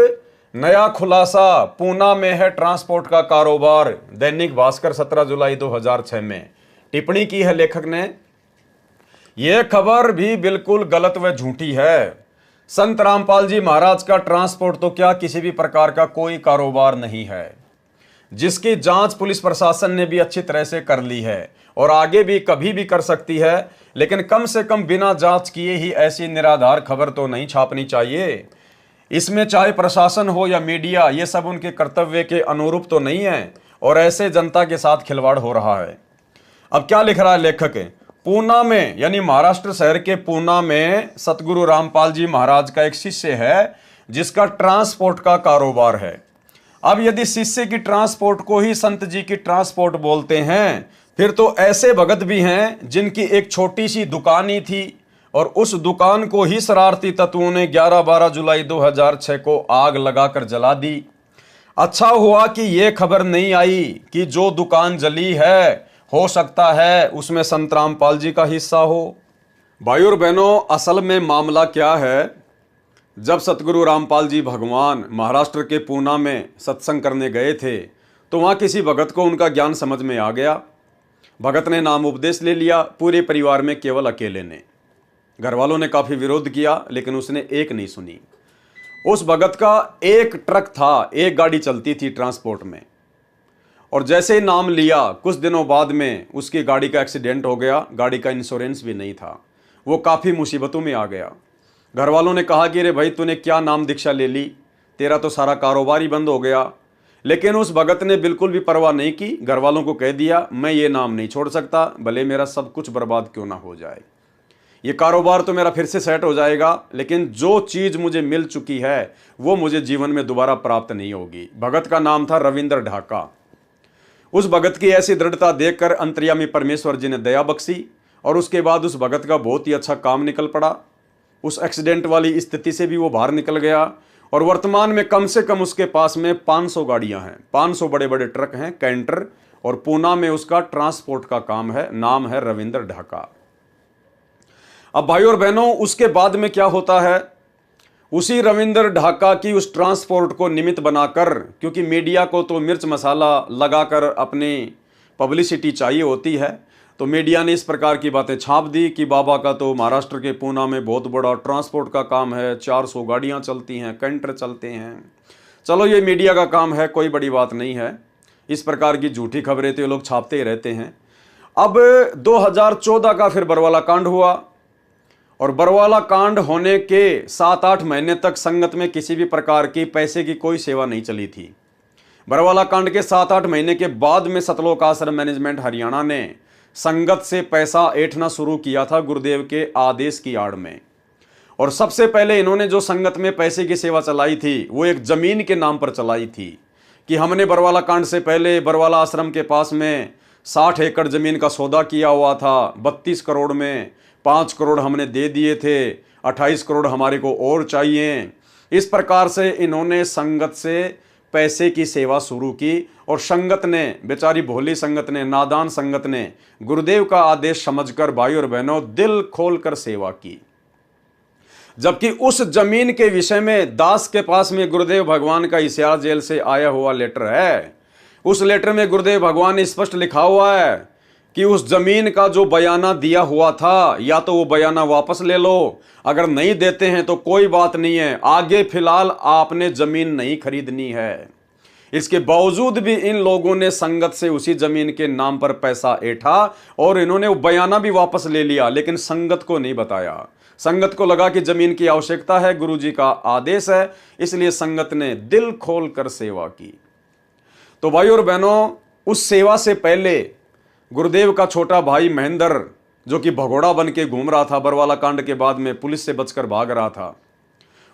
[SPEAKER 1] नया खुलासा, पूना में है ट्रांसपोर्ट का कारोबार। दैनिक भास्कर 17 जुलाई 2006 में टिप्पणी की है लेखक ने। यह खबर भी बिल्कुल गलत व झूठी है। संत रामपाल जी महाराज का ट्रांसपोर्ट तो क्या किसी भी प्रकार का कोई कारोबार नहीं है, जिसकी जांच पुलिस प्रशासन ने भी अच्छी तरह से कर ली है और आगे भी कभी भी कर सकती है। लेकिन कम से कम बिना जांच किए ही ऐसी निराधार खबर तो नहीं छापनी चाहिए। इसमें चाहे प्रशासन हो या मीडिया, ये सब उनके कर्तव्य के अनुरूप तो नहीं है और ऐसे जनता के साथ खिलवाड़ हो रहा है। अब क्या लिख रहा है लेखक? पूना में, यानी महाराष्ट्र शहर के पूना में सतगुरु रामपाल जी महाराज का एक शिष्य है, जिसका ट्रांसपोर्ट का कारोबार है। अब यदि शिष्य की ट्रांसपोर्ट को ही संत जी की ट्रांसपोर्ट बोलते हैं, फिर तो ऐसे भगत भी हैं जिनकी एक छोटी सी दुकान ही थी और उस दुकान को ही शरारती तत्वों ने 11-12 जुलाई 2006 को आग लगाकर जला दी। अच्छा हुआ कि यह खबर नहीं आई कि जो दुकान जली है, हो सकता है उसमें संत रामपाल जी का हिस्सा हो। भाई और बहनों, असल में मामला क्या है? जब सतगुरु रामपाल जी भगवान महाराष्ट्र के पूना में सत्संग करने गए थे, तो वहाँ किसी भगत को उनका ज्ञान समझ में आ गया भगत ने नाम उपदेश ले लिया, पूरे परिवार में केवल अकेले ने। घर वालों ने काफ़ी विरोध किया, लेकिन उसने एक नहीं सुनी। उस भगत का एक ट्रक था, एक गाड़ी चलती थी ट्रांसपोर्ट में, और जैसे ही नाम लिया कुछ दिनों बाद में उसकी गाड़ी का एक्सीडेंट हो गया। गाड़ी का इंश्योरेंस भी नहीं था, वो काफ़ी मुसीबतों में आ गया। घर वालों ने कहा कि अरे भाई, तूने क्या नाम दीक्षा ले ली, तेरा तो सारा कारोबार ही बंद हो गया। लेकिन उस भगत ने बिल्कुल भी परवाह नहीं की। घर वालों को कह दिया, मैं ये नाम नहीं छोड़ सकता, भले मेरा सब कुछ बर्बाद क्यों ना हो जाए। ये कारोबार तो मेरा फिर से सेट हो जाएगा, लेकिन जो चीज़ मुझे मिल चुकी है वो मुझे जीवन में दोबारा प्राप्त नहीं होगी। भगत का नाम था रविंद्र ढाका। उस भगत की ऐसी दृढ़ता देखकर अंतर्यामी परमेश्वर जी ने दया बख्शी, और उसके बाद उस भगत का बहुत ही अच्छा काम निकल पड़ा। उस एक्सीडेंट वाली स्थिति से भी वो बाहर निकल गया, और वर्तमान में कम से कम उसके पास में 500 गाड़ियां हैं, 500 बड़े बड़े ट्रक हैं, कैंटर, और पूना में उसका ट्रांसपोर्ट का काम है। नाम है रविंद्र ढाका। अब भाई और बहनों, उसके बाद में क्या होता है, उसी रविंद्र ढाका की उस ट्रांसपोर्ट को निमित्त बनाकर, क्योंकि मीडिया को तो मिर्च मसाला लगाकर अपनी पब्लिसिटी चाहिए होती है, तो मीडिया ने इस प्रकार की बातें छाप दी कि बाबा का तो महाराष्ट्र के पूना में बहुत बड़ा ट्रांसपोर्ट का काम है, 400 गाड़ियां चलती हैं, कैंटर चलते हैं। चलो, ये मीडिया का काम है, कोई बड़ी बात नहीं है। इस प्रकार की झूठी खबरें तो ये लोग छापते ही रहते हैं। अब 2014 का फिर बरवाला कांड हुआ, और बरवाला कांड होने के 7-8 महीने तक संगत में किसी भी प्रकार की पैसे की कोई सेवा नहीं चली थी। बरवाला कांड के 7-8 महीने के बाद में सतलोक आश्रम मैनेजमेंट हरियाणा ने संगत से पैसा ऐंठना शुरू किया था गुरुदेव के आदेश की आड़ में। और सबसे पहले इन्होंने जो संगत में पैसे की सेवा चलाई थी वो एक जमीन के नाम पर चलाई थी, कि हमने बरवाला कांड से पहले बरवाला आश्रम के पास में 60 एकड़ जमीन का सौदा किया हुआ था। 32 करोड़ में 5 करोड़ हमने दे दिए थे, 28 करोड़ हमारे को और चाहिए। इस प्रकार से इन्होंने संगत से पैसे की सेवा शुरू की, और संगत ने, बेचारी भोली संगत ने, नादान संगत ने गुरुदेव का आदेश समझकर भाई और बहनों दिल खोलकर सेवा की। जबकि उस जमीन के विषय में दास के पास में गुरुदेव भगवान का हिसार जेल से आया हुआ लेटर है। उस लेटर में गुरुदेव भगवान ने स्पष्ट लिखा हुआ है कि उस जमीन का जो बयाना दिया हुआ था, या तो वो बयाना वापस ले लो, अगर नहीं देते हैं तो कोई बात नहीं है, आगे फिलहाल आपने जमीन नहीं खरीदनी है। इसके बावजूद भी इन लोगों ने संगत से उसी जमीन के नाम पर पैसा ऐंठा, और इन्होंने वो बयाना भी वापस ले लिया, लेकिन संगत को नहीं बताया। संगत को लगा कि जमीन की आवश्यकता है, गुरुजी का आदेश है, इसलिए संगत ने दिल खोलकर सेवा की। तो भाई और बहनों, उस सेवा से पहले गुरुदेव का छोटा भाई महेंद्र, जो कि भगोड़ा बन के घूम रहा था, बरवाला कांड के बाद में पुलिस से बचकर भाग रहा था,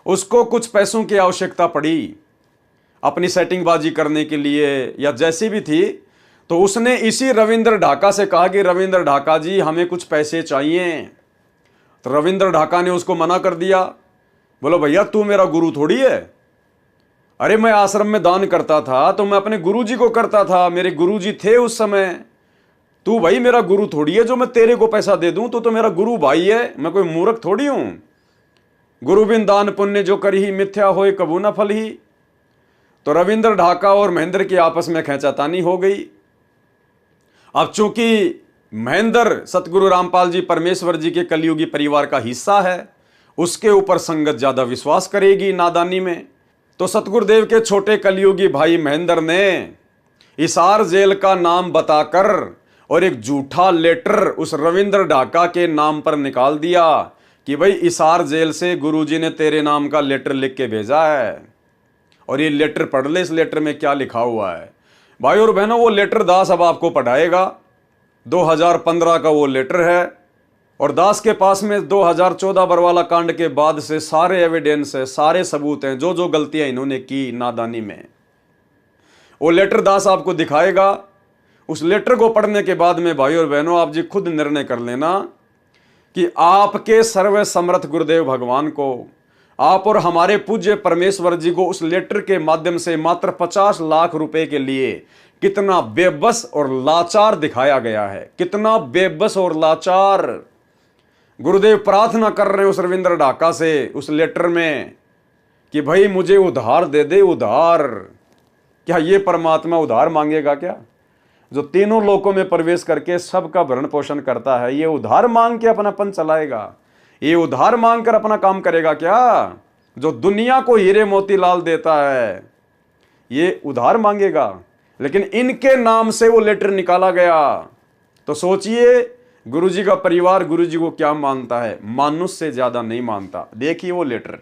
[SPEAKER 1] उसको कुछ पैसों की आवश्यकता पड़ी अपनी सेटिंगबाजी करने के लिए या जैसी भी थी। तो उसने इसी रविंद्र ढाका से कहा कि रविंद्र ढाका जी, हमें कुछ पैसे चाहिए। तो रविंद्र ढाका ने उसको मना कर दिया। बोलो भैया, तू मेरा गुरु थोड़ी है। अरे मैं आश्रम में दान करता था तो मैं अपने गुरुजी को करता था, मेरे गुरुजी थे उस समय। तू भाई मेरा गुरु थोड़ी है जो मैं तेरे को पैसा दे दूं, तू तो मेरा गुरु भाई है, मैं कोई मूर्ख थोड़ी हूं। गुरु बिन दान पुण्य जो करी ही मिथ्या होए कबू न फल ही। तो रविंद्र ढाका और महेंद्र की आपस में खींचातानी हो गई। अब चूंकि महेंद्र सतगुरु रामपाल जी परमेश्वर जी के कलयुगी परिवार का हिस्सा है, उसके ऊपर संगत ज्यादा विश्वास करेगी नादानी में। तो सतगुरुदेव के छोटे कलयुगी भाई महेंद्र ने हिसार जेल का नाम बताकर और एक झूठा लेटर उस रविंद्र ढाका के नाम पर निकाल दिया कि भाई हिसार जेल से गुरुजी ने तेरे नाम का लेटर लिख के भेजा है, और ये लेटर पढ़ ले। इस लेटर में क्या लिखा हुआ है भाई और बहनों, वो लेटर दास अब आपको पढ़ाएगा। 2015 का वो लेटर है, और दास के पास में 2014 बरवाला कांड के बाद से सारे एविडेंस है, सारे सबूत हैं, जो जो गलतियां इन्होंने की नादानी में, वो लेटर दास आपको दिखाएगा। उस लेटर को पढ़ने के बाद में भाई और बहनों, आप जी खुद निर्णय कर लेना कि आपके सर्व समर्थ गुरुदेव भगवान को, आप और हमारे पूज्य परमेश्वर जी को उस लेटर के माध्यम से मात्र 50 लाख रुपए के लिए कितना बेबस और लाचार दिखाया गया है। कितना बेबस और लाचार। गुरुदेव प्रार्थना कर रहे हैं उस रविंद्र ढाका से उस लेटर में कि भाई मुझे उधार दे दे, उधार। क्या ये परमात्मा उधार मांगेगा क्या? जो तीनों लोकों में प्रवेश करके सबका भरण पोषण करता है, ये उधार मांग के अपनापन चलाएगा? ये उधार मांग कर अपना काम करेगा क्या? जो दुनिया को हीरे मोती लाल देता है ये उधार मांगेगा? लेकिन इनके नाम से वो लेटर निकाला गया। तो सोचिए गुरुजी का परिवार गुरुजी को क्या मानता है? मानुष से ज्यादा नहीं मानता। देखिए वो लेटर,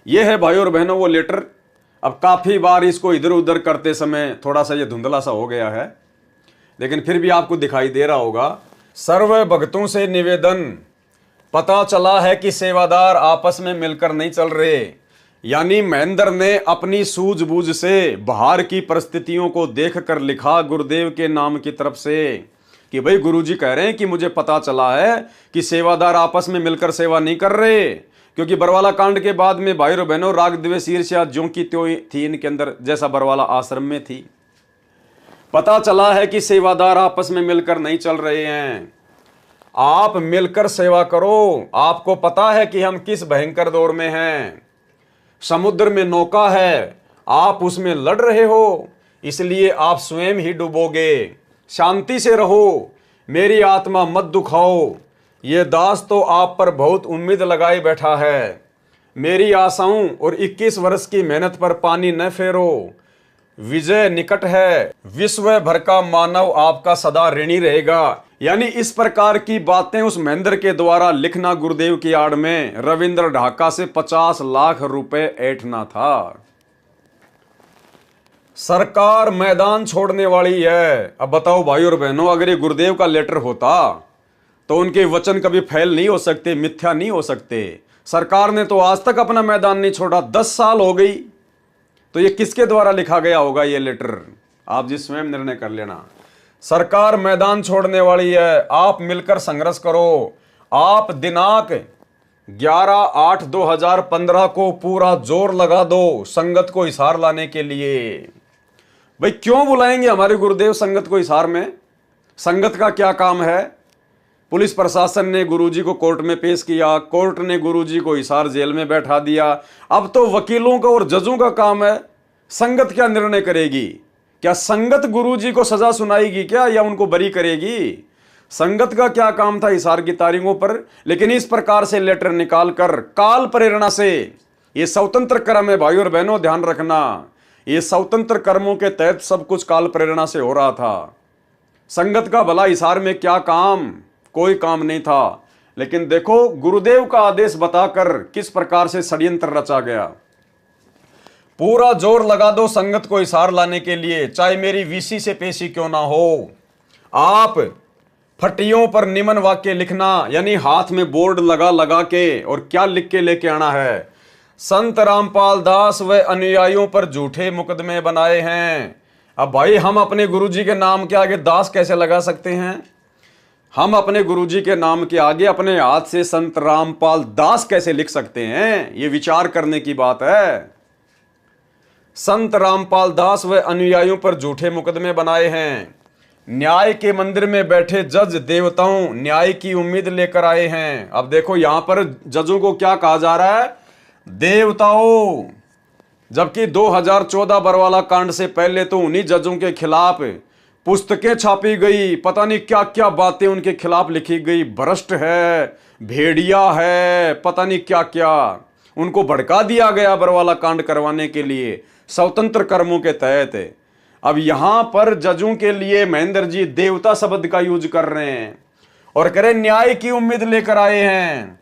[SPEAKER 1] ये है भाइयों और बहनों वो लेटर। अब काफी बार इसको इधर उधर करते समय थोड़ा सा ये धुंधला सा हो गया है, लेकिन फिर भी आपको दिखाई दे रहा होगा। सर्व भक्तों से निवेदन, पता चला है कि सेवादार आपस में मिलकर नहीं चल रहे। यानी महेंद्र ने अपनी सूझबूझ से बाहर की परिस्थितियों को देखकर लिखा गुरुदेव के नाम की तरफ से कि भाई गुरुजी कह रहे हैं कि मुझे पता चला है कि सेवादार आपस में मिलकर सेवा नहीं कर रहे। क्योंकि बरवाला कांड के बाद में भाई और बहनों राग द्वेष ईर्ष्या ज्यों की त्यों थी इनके अंदर, जैसा बरवाला आश्रम में थी। पता चला है कि सेवादार आपस में मिलकर नहीं चल रहे हैं। आप मिलकर सेवा करो। आपको पता है कि हम किस भयंकर दौर में हैं। समुद्र में नौका है, आप उसमें लड़ रहे हो, इसलिए आप स्वयं ही डूबोगे। शांति से रहो, मेरी आत्मा मत दुखाओ। ये दास तो आप पर बहुत उम्मीद लगाए बैठा है। मेरी आशाओं और 21 वर्ष की मेहनत पर पानी न फेरो। विजय निकट है। विश्व भर का मानव आपका सदा ऋणी रहेगा। यानी इस प्रकार की बातें उस महेंद्र के द्वारा लिखना गुरुदेव की आड़ में रविंद्र ढाका से 50 लाख रुपए ऐंठना था। सरकार मैदान छोड़ने वाली है। अब बताओ भाई और बहनों, अगर ये गुरुदेव का लेटर होता तो उनके वचन कभी फैल नहीं हो सकते, मिथ्या नहीं हो सकते। सरकार ने तो आज तक अपना मैदान नहीं छोड़ा, 10 साल हो गई। तो ये किसके द्वारा लिखा गया होगा ये लेटर? आप जी स्वयं निर्णय कर लेना। सरकार मैदान छोड़ने वाली है, आप मिलकर संघर्ष करो। आप दिनांक 11/8/2015 को पूरा जोर लगा दो संगत को हिसार लाने के लिए। भाई क्यों बुलाएंगे हमारे गुरुदेव संगत को हिसार में? संगत का क्या काम है? पुलिस प्रशासन ने गुरुजी को कोर्ट में पेश किया, कोर्ट ने गुरुजी को हिसार जेल में बैठा दिया। अब तो वकीलों का और जजों का काम है। संगत क्या निर्णय करेगी? क्या संगत गुरुजी को सजा सुनाएगी क्या, या उनको बरी करेगी? संगत का क्या काम था हिसार की तारीखों पर? लेकिन इस प्रकार से लेटर निकालकर काल प्रेरणा से, ये स्वतंत्र कर्म है भाई और बहनों, ध्यान रखना। ये स्वतंत्र कर्मों के तहत सब कुछ काल प्रेरणा से हो रहा था। संगत का भला हिसार में क्या काम? कोई काम नहीं था। लेकिन देखो गुरुदेव का आदेश बताकर किस प्रकार से षड्यंत्र रचा गया। पूरा जोर लगा दो संगत को हिसार लाने के लिए, चाहे मेरी वीसी से पेशी क्यों ना हो। आप फटियों पर निमन वाक्य लिखना, यानी हाथ में बोर्ड लगा लगा के, और क्या लिख के लेके आना है? संत रामपाल दास व अनुयायियों पर झूठे मुकदमे बनाए हैं। अब भाई हम अपने गुरुजी के नाम के आगे दास कैसे लगा सकते हैं? हम अपने गुरुजी के नाम के आगे अपने हाथ से संत रामपाल दास कैसे लिख सकते हैं? ये विचार करने की बात है। संत रामपाल दास व अनुयायियों पर झूठे मुकदमे बनाए हैं। न्याय के मंदिर में बैठे जज देवताओं न्याय की उम्मीद लेकर आए हैं। अब देखो यहां पर जजों को क्या कहा जा रहा है? देवताओं। जबकि 2014 बरवाला कांड से पहले तो उन्हीं जजों के खिलाफ पुस्तकें छापी गई, पता नहीं क्या क्या बातें उनके खिलाफ लिखी गई। भ्रष्ट है, भेड़िया है, पता नहीं क्या क्या उनको भड़का दिया गया बरवाला कांड करवाने के लिए स्वतंत्र कर्मों के तहत। अब यहां पर जजों के लिए महेंद्र जी देवता शब्द का यूज कर रहे हैं और कह रहे न्याय की उम्मीद लेकर आए हैं।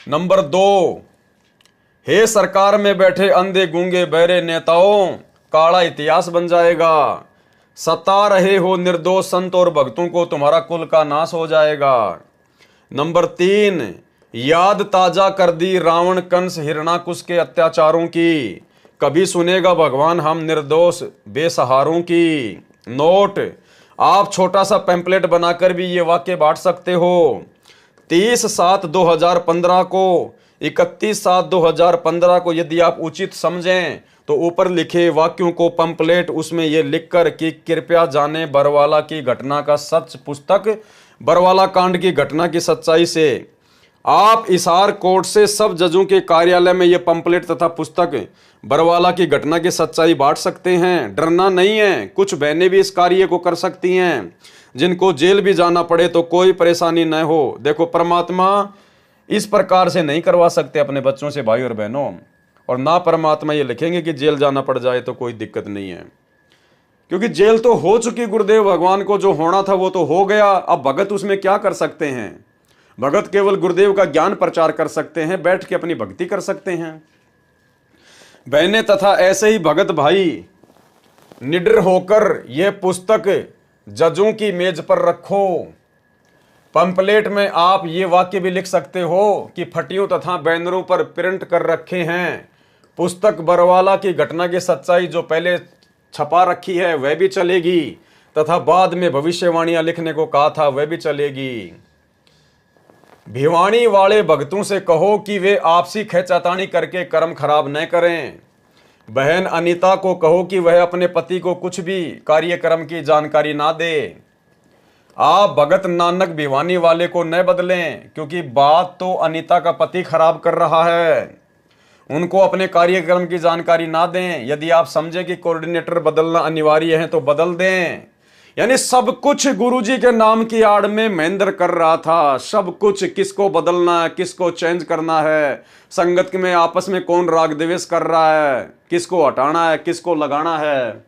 [SPEAKER 1] नंबर 2, हे सरकार में बैठे अंधे गूंगे बहरे नेताओं, काला इतिहास बन जाएगा। सता रहे हो निर्दोष संत और भक्तों को, तुम्हारा कुल का नाश हो जाएगा। नंबर 3, याद ताजा कर दी रावण कंस हिरणाकुश के अत्याचारों की। कभी सुनेगा भगवान हम निर्दोष बेसहारों की। नोट, आप छोटा सा पैम्पलेट बनाकर भी ये वाक्य बांट सकते हो। 30/7/2015 को, 31/7/2015 को यदि आप उचित समझें तो ऊपर लिखे वाक्यों को पंपलेट उसमें यह लिखकर कि कृपया जाने बरवाला की घटना का सच, पुस्तक बरवाला कांड की घटना की सच्चाई से आप हिसार कोर्ट से सब जजों के कार्यालय में ये पंपलेट तथा पुस्तक बरवाला की घटना की सच्चाई बांट सकते हैं। डरना नहीं है, कुछ बहनें भी इस कार्य को कर सकती हैं। जिनको जेल भी जाना पड़े तो कोई परेशानी न हो। देखो, परमात्मा इस प्रकार से नहीं करवा सकते अपने बच्चों से भाई और बहनों, और ना परमात्मा ये लिखेंगे कि जेल जाना पड़ जाए तो कोई दिक्कत नहीं है, क्योंकि जेल तो हो चुकी। गुरुदेव भगवान को जो होना था वो तो हो गया। अब भगत उसमें क्या कर सकते हैं? भगत केवल गुरुदेव का ज्ञान प्रचार कर सकते हैं, बैठ के अपनी भक्ति कर सकते हैं। बहनें तथा ऐसे ही भगत भाई निडर होकर यह पुस्तक जजों की मेज पर रखो। पंपलेट में आप ये वाक्य भी लिख सकते हो कि फटियों तथा बैनरों पर प्रिंट कर रखे हैं। पुस्तक बरवाला की घटना की सच्चाई जो पहले छपा रखी है वह भी चलेगी, तथा बाद में भविष्यवाणियां लिखने को कहा था वह भी चलेगी। भिवानी वाले भक्तों से कहो कि वे आपसी खींचातानी करके कर्म खराब न करें। बहन अनीता को कहो कि वह अपने पति को कुछ भी कार्यक्रम की जानकारी ना दे। आप भगत नानक भिवानी वाले को न बदलें, क्योंकि बात तो अनीता का पति खराब कर रहा है। उनको अपने कार्यक्रम की जानकारी ना दें। यदि आप समझें कि कोऑर्डिनेटर बदलना अनिवार्य है तो बदल दें। यानी सब कुछ गुरुजी के नाम की आड़ में महेंद्र कर रहा था। सब कुछ, किसको बदलना है, किसको चेंज करना है, संगत में आपस में कौन राग द्वेष कर रहा है, किसको हटाना है, किसको लगाना है।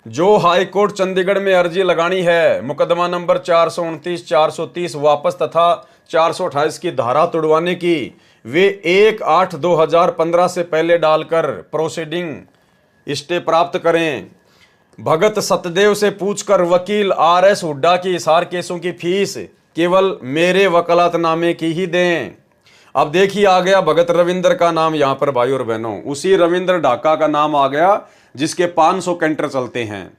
[SPEAKER 1] जो हाई कोर्ट चंडीगढ़ में अर्जी लगानी है मुकदमा नंबर 429, 430 वापस तथा 428 की धारा तुड़वाने की, वे 1/8/2015 से पहले डालकर प्रोसीडिंग स्टे प्राप्त करें। भगत सतदेव से पूछकर वकील RS हुड्डा की हिसार केसों की फीस केवल मेरे वकालतनामे की ही दें। अब देखिए, आ गया भगत रविंद्र का नाम यहां पर भाई और बहनों। उसी रविंद्र ढाका का नाम आ गया जिसके 500 कैंटर चलते हैं।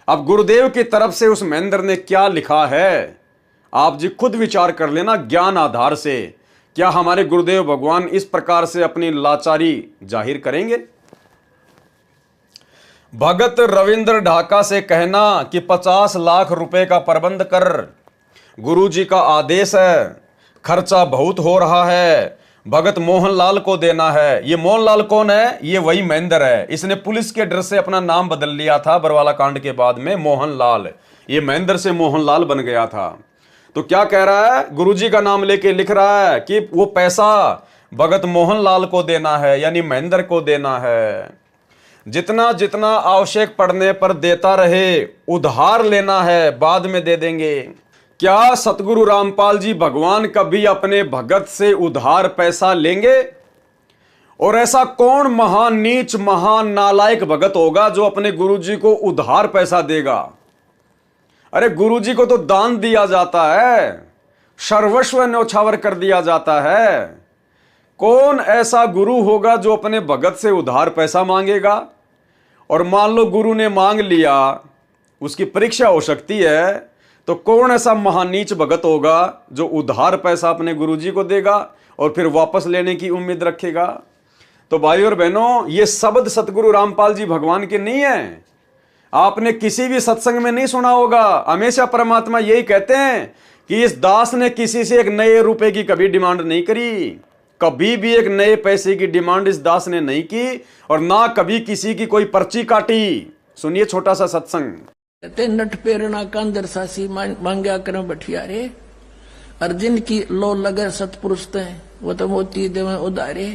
[SPEAKER 1] अब गुरुदेव की तरफ से उस महेंद्र ने क्या लिखा है, आप जी खुद विचार कर लेना ज्ञान आधार से। क्या हमारे गुरुदेव भगवान इस प्रकार से अपनी लाचारी जाहिर करेंगे? भगत रविंद्र ढाका से कहना कि 50 लाख रुपए का प्रबंध कर, गुरुजी का आदेश है, खर्चा बहुत हो रहा है, भगत मोहनलाल को देना है। ये मोहनलाल कौन है? ये वही महेंद्र है। इसने पुलिस के डर से अपना नाम बदल लिया था बरवाला कांड के बाद में, मोहनलाल। ये महेंद्र से मोहनलाल बन गया था। तो क्या कह रहा है? गुरुजी का नाम लेके लिख रहा है कि वो पैसा भगत मोहनलाल को देना है, यानी महेंद्र को देना है। जितना जितना आवश्यक पड़ने पर देता रहे, उधार लेना है बाद में दे देंगे। क्या सतगुरु रामपाल जी भगवान कभी अपने भगत से उधार पैसा लेंगे? और ऐसा कौन महान नीच महान नालायक भगत होगा जो अपने गुरुजी को उधार पैसा देगा? अरे गुरुजी को तो दान दिया जाता है, सर्वस्व न्यौछावर कर दिया जाता है। कौन ऐसा गुरु होगा जो अपने भगत से उधार पैसा मांगेगा? और मान लो गुरु ने मांग लिया, उसकी परीक्षा हो सकती है, तो कौन ऐसा महानीच भगत होगा जो उधार पैसा अपने गुरुजी को देगा और फिर वापस लेने की उम्मीद रखेगा? तो भाई और बहनों, ये शब्द सतगुरु रामपाल जी भगवान के नहीं है। आपने किसी भी सत्संग में नहीं सुना होगा। हमेशा परमात्मा यही कहते हैं कि इस दास ने किसी से एक नए रुपए की कभी डिमांड नहीं करी। कभी भी एक नए पैसे की डिमांड इस दास ने नहीं की, और ना कभी किसी की कोई पर्ची काटी। सुनिए छोटा सा सत्संग।
[SPEAKER 2] ते नट पेरना कांदर सासी मांग्या कर बठिया रे, अर्जुन की लो लगे सतपुरुष ते वो तो मोती देवे उदारे,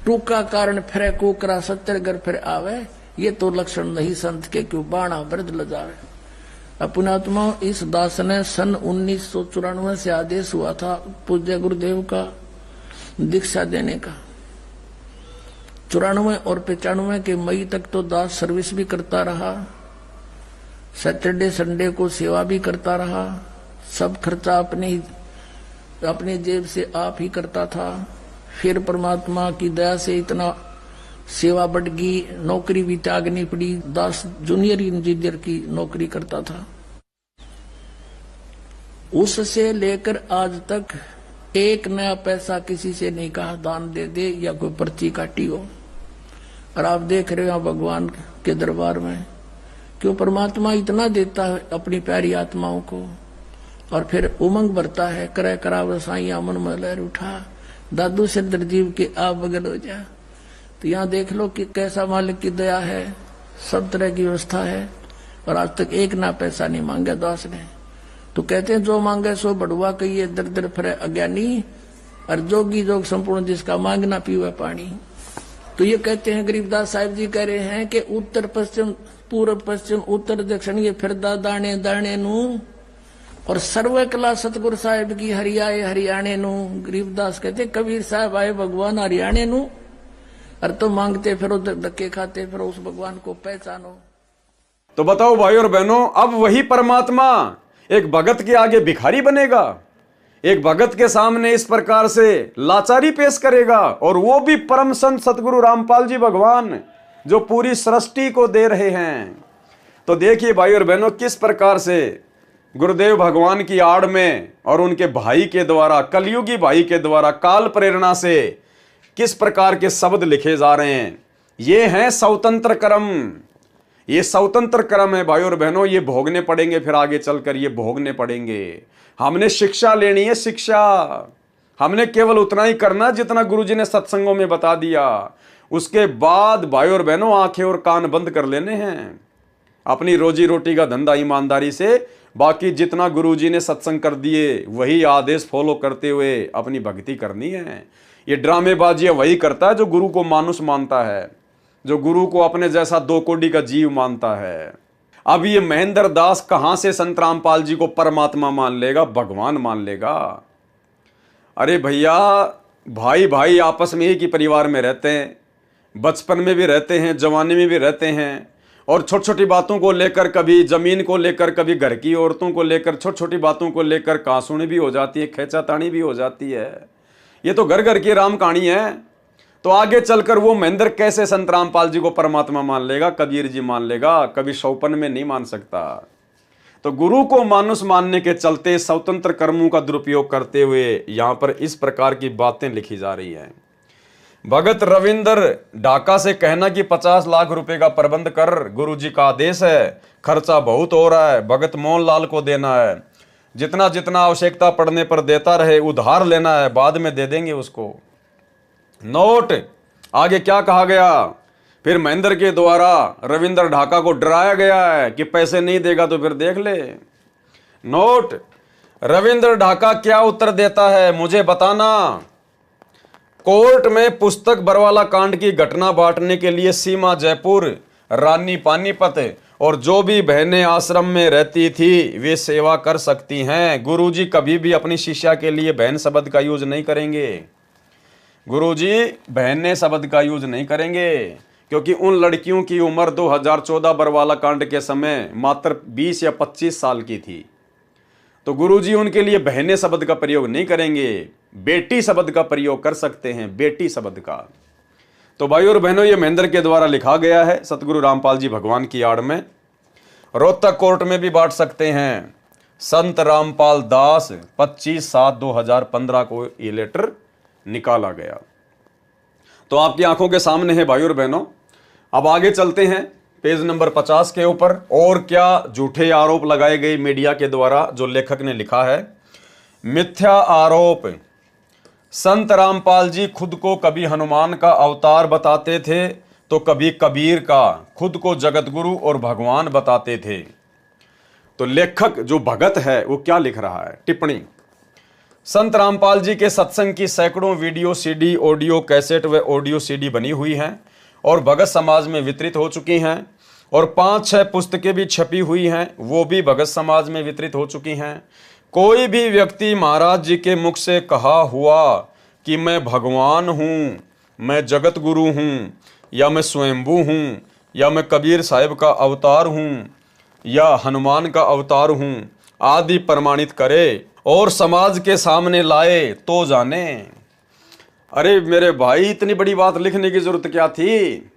[SPEAKER 2] टूका कारण फिरे कुकरा सत्तर घर फिर आवे, ये तो लक्षण नहीं संत के क्यों बाणा वृद्ध लजावे। अपनात्मा इस दास ने सन 1994 से आदेश हुआ था पूज्य गुरुदेव का दीक्षा देने का। 94 और 95 के मई तक तो दास सर्विस भी करता रहा, सैटरडे संडे को सेवा भी करता रहा। सब खर्चा अपने जेब से आप ही करता था। फिर परमात्मा की दया से इतना सेवा बढ़ गई, नौकरी भी त्यागनी पड़ी। दास जूनियर इंजीनियर की नौकरी करता था। उससे लेकर आज तक एक नया पैसा किसी से नहीं कहा दान दे दे या कोई पर्ची काटी हो। और आप देख रहे हो भगवान के दरबार में क्यों परमात्मा इतना देता है अपनी प्यारी आत्माओं को। और फिर उमंग भरता है, करे कराव साइया मन में लहर उठा, दादू से दरजीव के आप बगल हो जा। तो यहाँ देख लो कि कैसा मालिक की दया है, सब तरह की व्यवस्था है, और आज तक एक ना पैसा नहीं मांगा दास ने। तो कहते हैं जो मांगे सो बढ़ुआ कहिए, दर दर फिरे अज्ञानी, और जोगी जोग संपूर्ण जिसका मांगना पीवे पानी। तो ये कहते हैं गरीबदास साहिब जी कह रहे हैं कि उत्तर पश्चिम पूर्व पश्चिम उत्तर दक्षिण ये फिरदा दाने दाने नू, और सर्व कला सतगुरु साहिब की हरियाए हरियाणे नू। गरीबदास कहते कबीर साहब आए भगवान हरियाणे नू, और तो मांगते फिरो धक्के खाते फिरो उस भगवान को पहचानो।
[SPEAKER 1] तो बताओ भाई और बहनों, अब वही परमात्मा एक भगत के आगे भिखारी बनेगा, एक भगत के सामने इस प्रकार से लाचारी पेश करेगा, और वो भी परम संत सतगुरु रामपाल जी भगवान जो पूरी सृष्टि को दे रहे हैं। तो देखिए भाई और बहनों, किस प्रकार से गुरुदेव भगवान की आड़ में और उनके भाई के द्वारा, कलयुगी भाई के द्वारा काल प्रेरणा से किस प्रकार के शब्द लिखे जा रहे हैं। ये हैं स्वतंत्र कर्म, ये स्वतंत्र कर्म है भाई और बहनों, ये भोगने पड़ेंगे, फिर आगे चलकर ये भोगने पड़ेंगे। हमने शिक्षा लेनी है, शिक्षा हमने केवल उतना ही करना जितना गुरुजी ने सत्संगों में बता दिया। उसके बाद भाई और बहनों आंखें और कान बंद कर लेने हैं, अपनी रोजी रोटी का धंधा ईमानदारी से, बाकी जितना गुरुजी ने सत्संग कर दिए वही आदेश फॉलो करते हुए अपनी भक्ति करनी है। ये ड्रामेबाजी वही करता है जो गुरु को मानुष मानता है, जो गुरु को अपने जैसा दो कोड़ी का जीव मानता है। अब ये महेंद्र दास कहां से संत रामपाल जी को परमात्मा मान लेगा, भगवान मान लेगा। अरे भैया, भाई भाई आपस में एक ही परिवार में रहते हैं, बचपन में भी रहते हैं, जवानी में भी रहते हैं, और छोटी छोटी बातों को लेकर, कभी जमीन को लेकर, कभी घर की औरतों को लेकर, छोटी छोटी बातों को लेकर कांसुनी भी हो जाती है, खेचातानी भी हो जाती है। ये तो घर घर की राम कहानी है। तो आगे चलकर वो महेंद्र कैसे संत रामपाल जी को परमात्मा मान लेगा, कबीर जी मान लेगा, कभी शौपन में नहीं मान सकता। तो गुरु को मानुष मानने के चलते स्वतंत्र कर्मों का दुरुपयोग करते हुए यहां पर इस प्रकार की बातें लिखी जा रही हैं। भगत रविंद्र ढाका से कहना कि 50 लाख रुपए का प्रबंध कर, गुरुजी का आदेश है, खर्चा बहुत हो रहा है, भगत मोहनलाल को देना है, जितना जितना आवश्यकता पड़ने पर देता रहे, उधार लेना है, बाद में दे देंगे उसको। नोट आगे क्या कहा गया, फिर महेंद्र के द्वारा रविंद्र ढाका को डराया गया है कि पैसे नहीं देगा तो फिर देख ले। नोट, रविंद्र ढाका क्या उत्तर देता है मुझे बताना। कोर्ट में पुस्तक बरवाला कांड की घटना बांटने के लिए सीमा जयपुर, रानी पानीपत और जो भी बहनें आश्रम में रहती थी वे सेवा कर सकती हैं। गुरुजी कभी भी अपनी शिष्या के लिए बहन शब्द का यूज नहीं करेंगे। गुरुजी बहने शब्द का यूज नहीं करेंगे, क्योंकि उन लड़कियों की उम्र 2014 बरवाला कांड के समय मात्र 20 या 25 साल की थी। तो गुरुजी उनके लिए बहने शब्द का प्रयोग नहीं करेंगे, बेटी शब्द का प्रयोग कर सकते हैं, बेटी शब्द का। तो भाई और बहनों, ये महेंद्र के द्वारा लिखा गया है सतगुरु रामपाल जी भगवान की आड़ में। रोहतक कोर्ट में भी बांट सकते हैं। संत रामपाल दास 25/7/2015 को ये लेटर निकाला गया। तो आपकी आंखों के सामने है भाई और बहनों। अब आगे चलते हैं पेज नंबर 50 के ऊपर। और क्या झूठे आरोप लगाए गए मीडिया के द्वारा, जो लेखक ने लिखा है। मिथ्या आरोप। संत रामपाल जी खुद को कभी हनुमान का अवतार बताते थे तो कभी कबीर का, खुद को जगत गुरु और भगवान बताते थे। तो लेखक जो भगत है वो क्या लिख रहा है, टिप्पणी। संत रामपाल जी के सत्संग की सैकड़ों वीडियो सीडी, ऑडियो कैसेट व ऑडियो सीडी बनी हुई हैं और भगत समाज में वितरित हो चुकी हैं, और 5-6 पुस्तकें भी छपी हुई हैं, वो भी भगत समाज में वितरित हो चुकी हैं। कोई भी व्यक्ति महाराज जी के मुख से कहा हुआ कि मैं भगवान हूँ, मैं जगत गुरु हूँ, या मैं स्वयंभू हूँ, या मैं कबीर साहिब का अवतार हूँ, या हनुमान का अवतार हूँ आदि प्रमाणित करे और समाज के सामने लाए तो जाने। अरे मेरे भाई, इतनी बड़ी बात लिखने की जरूरत क्या थी।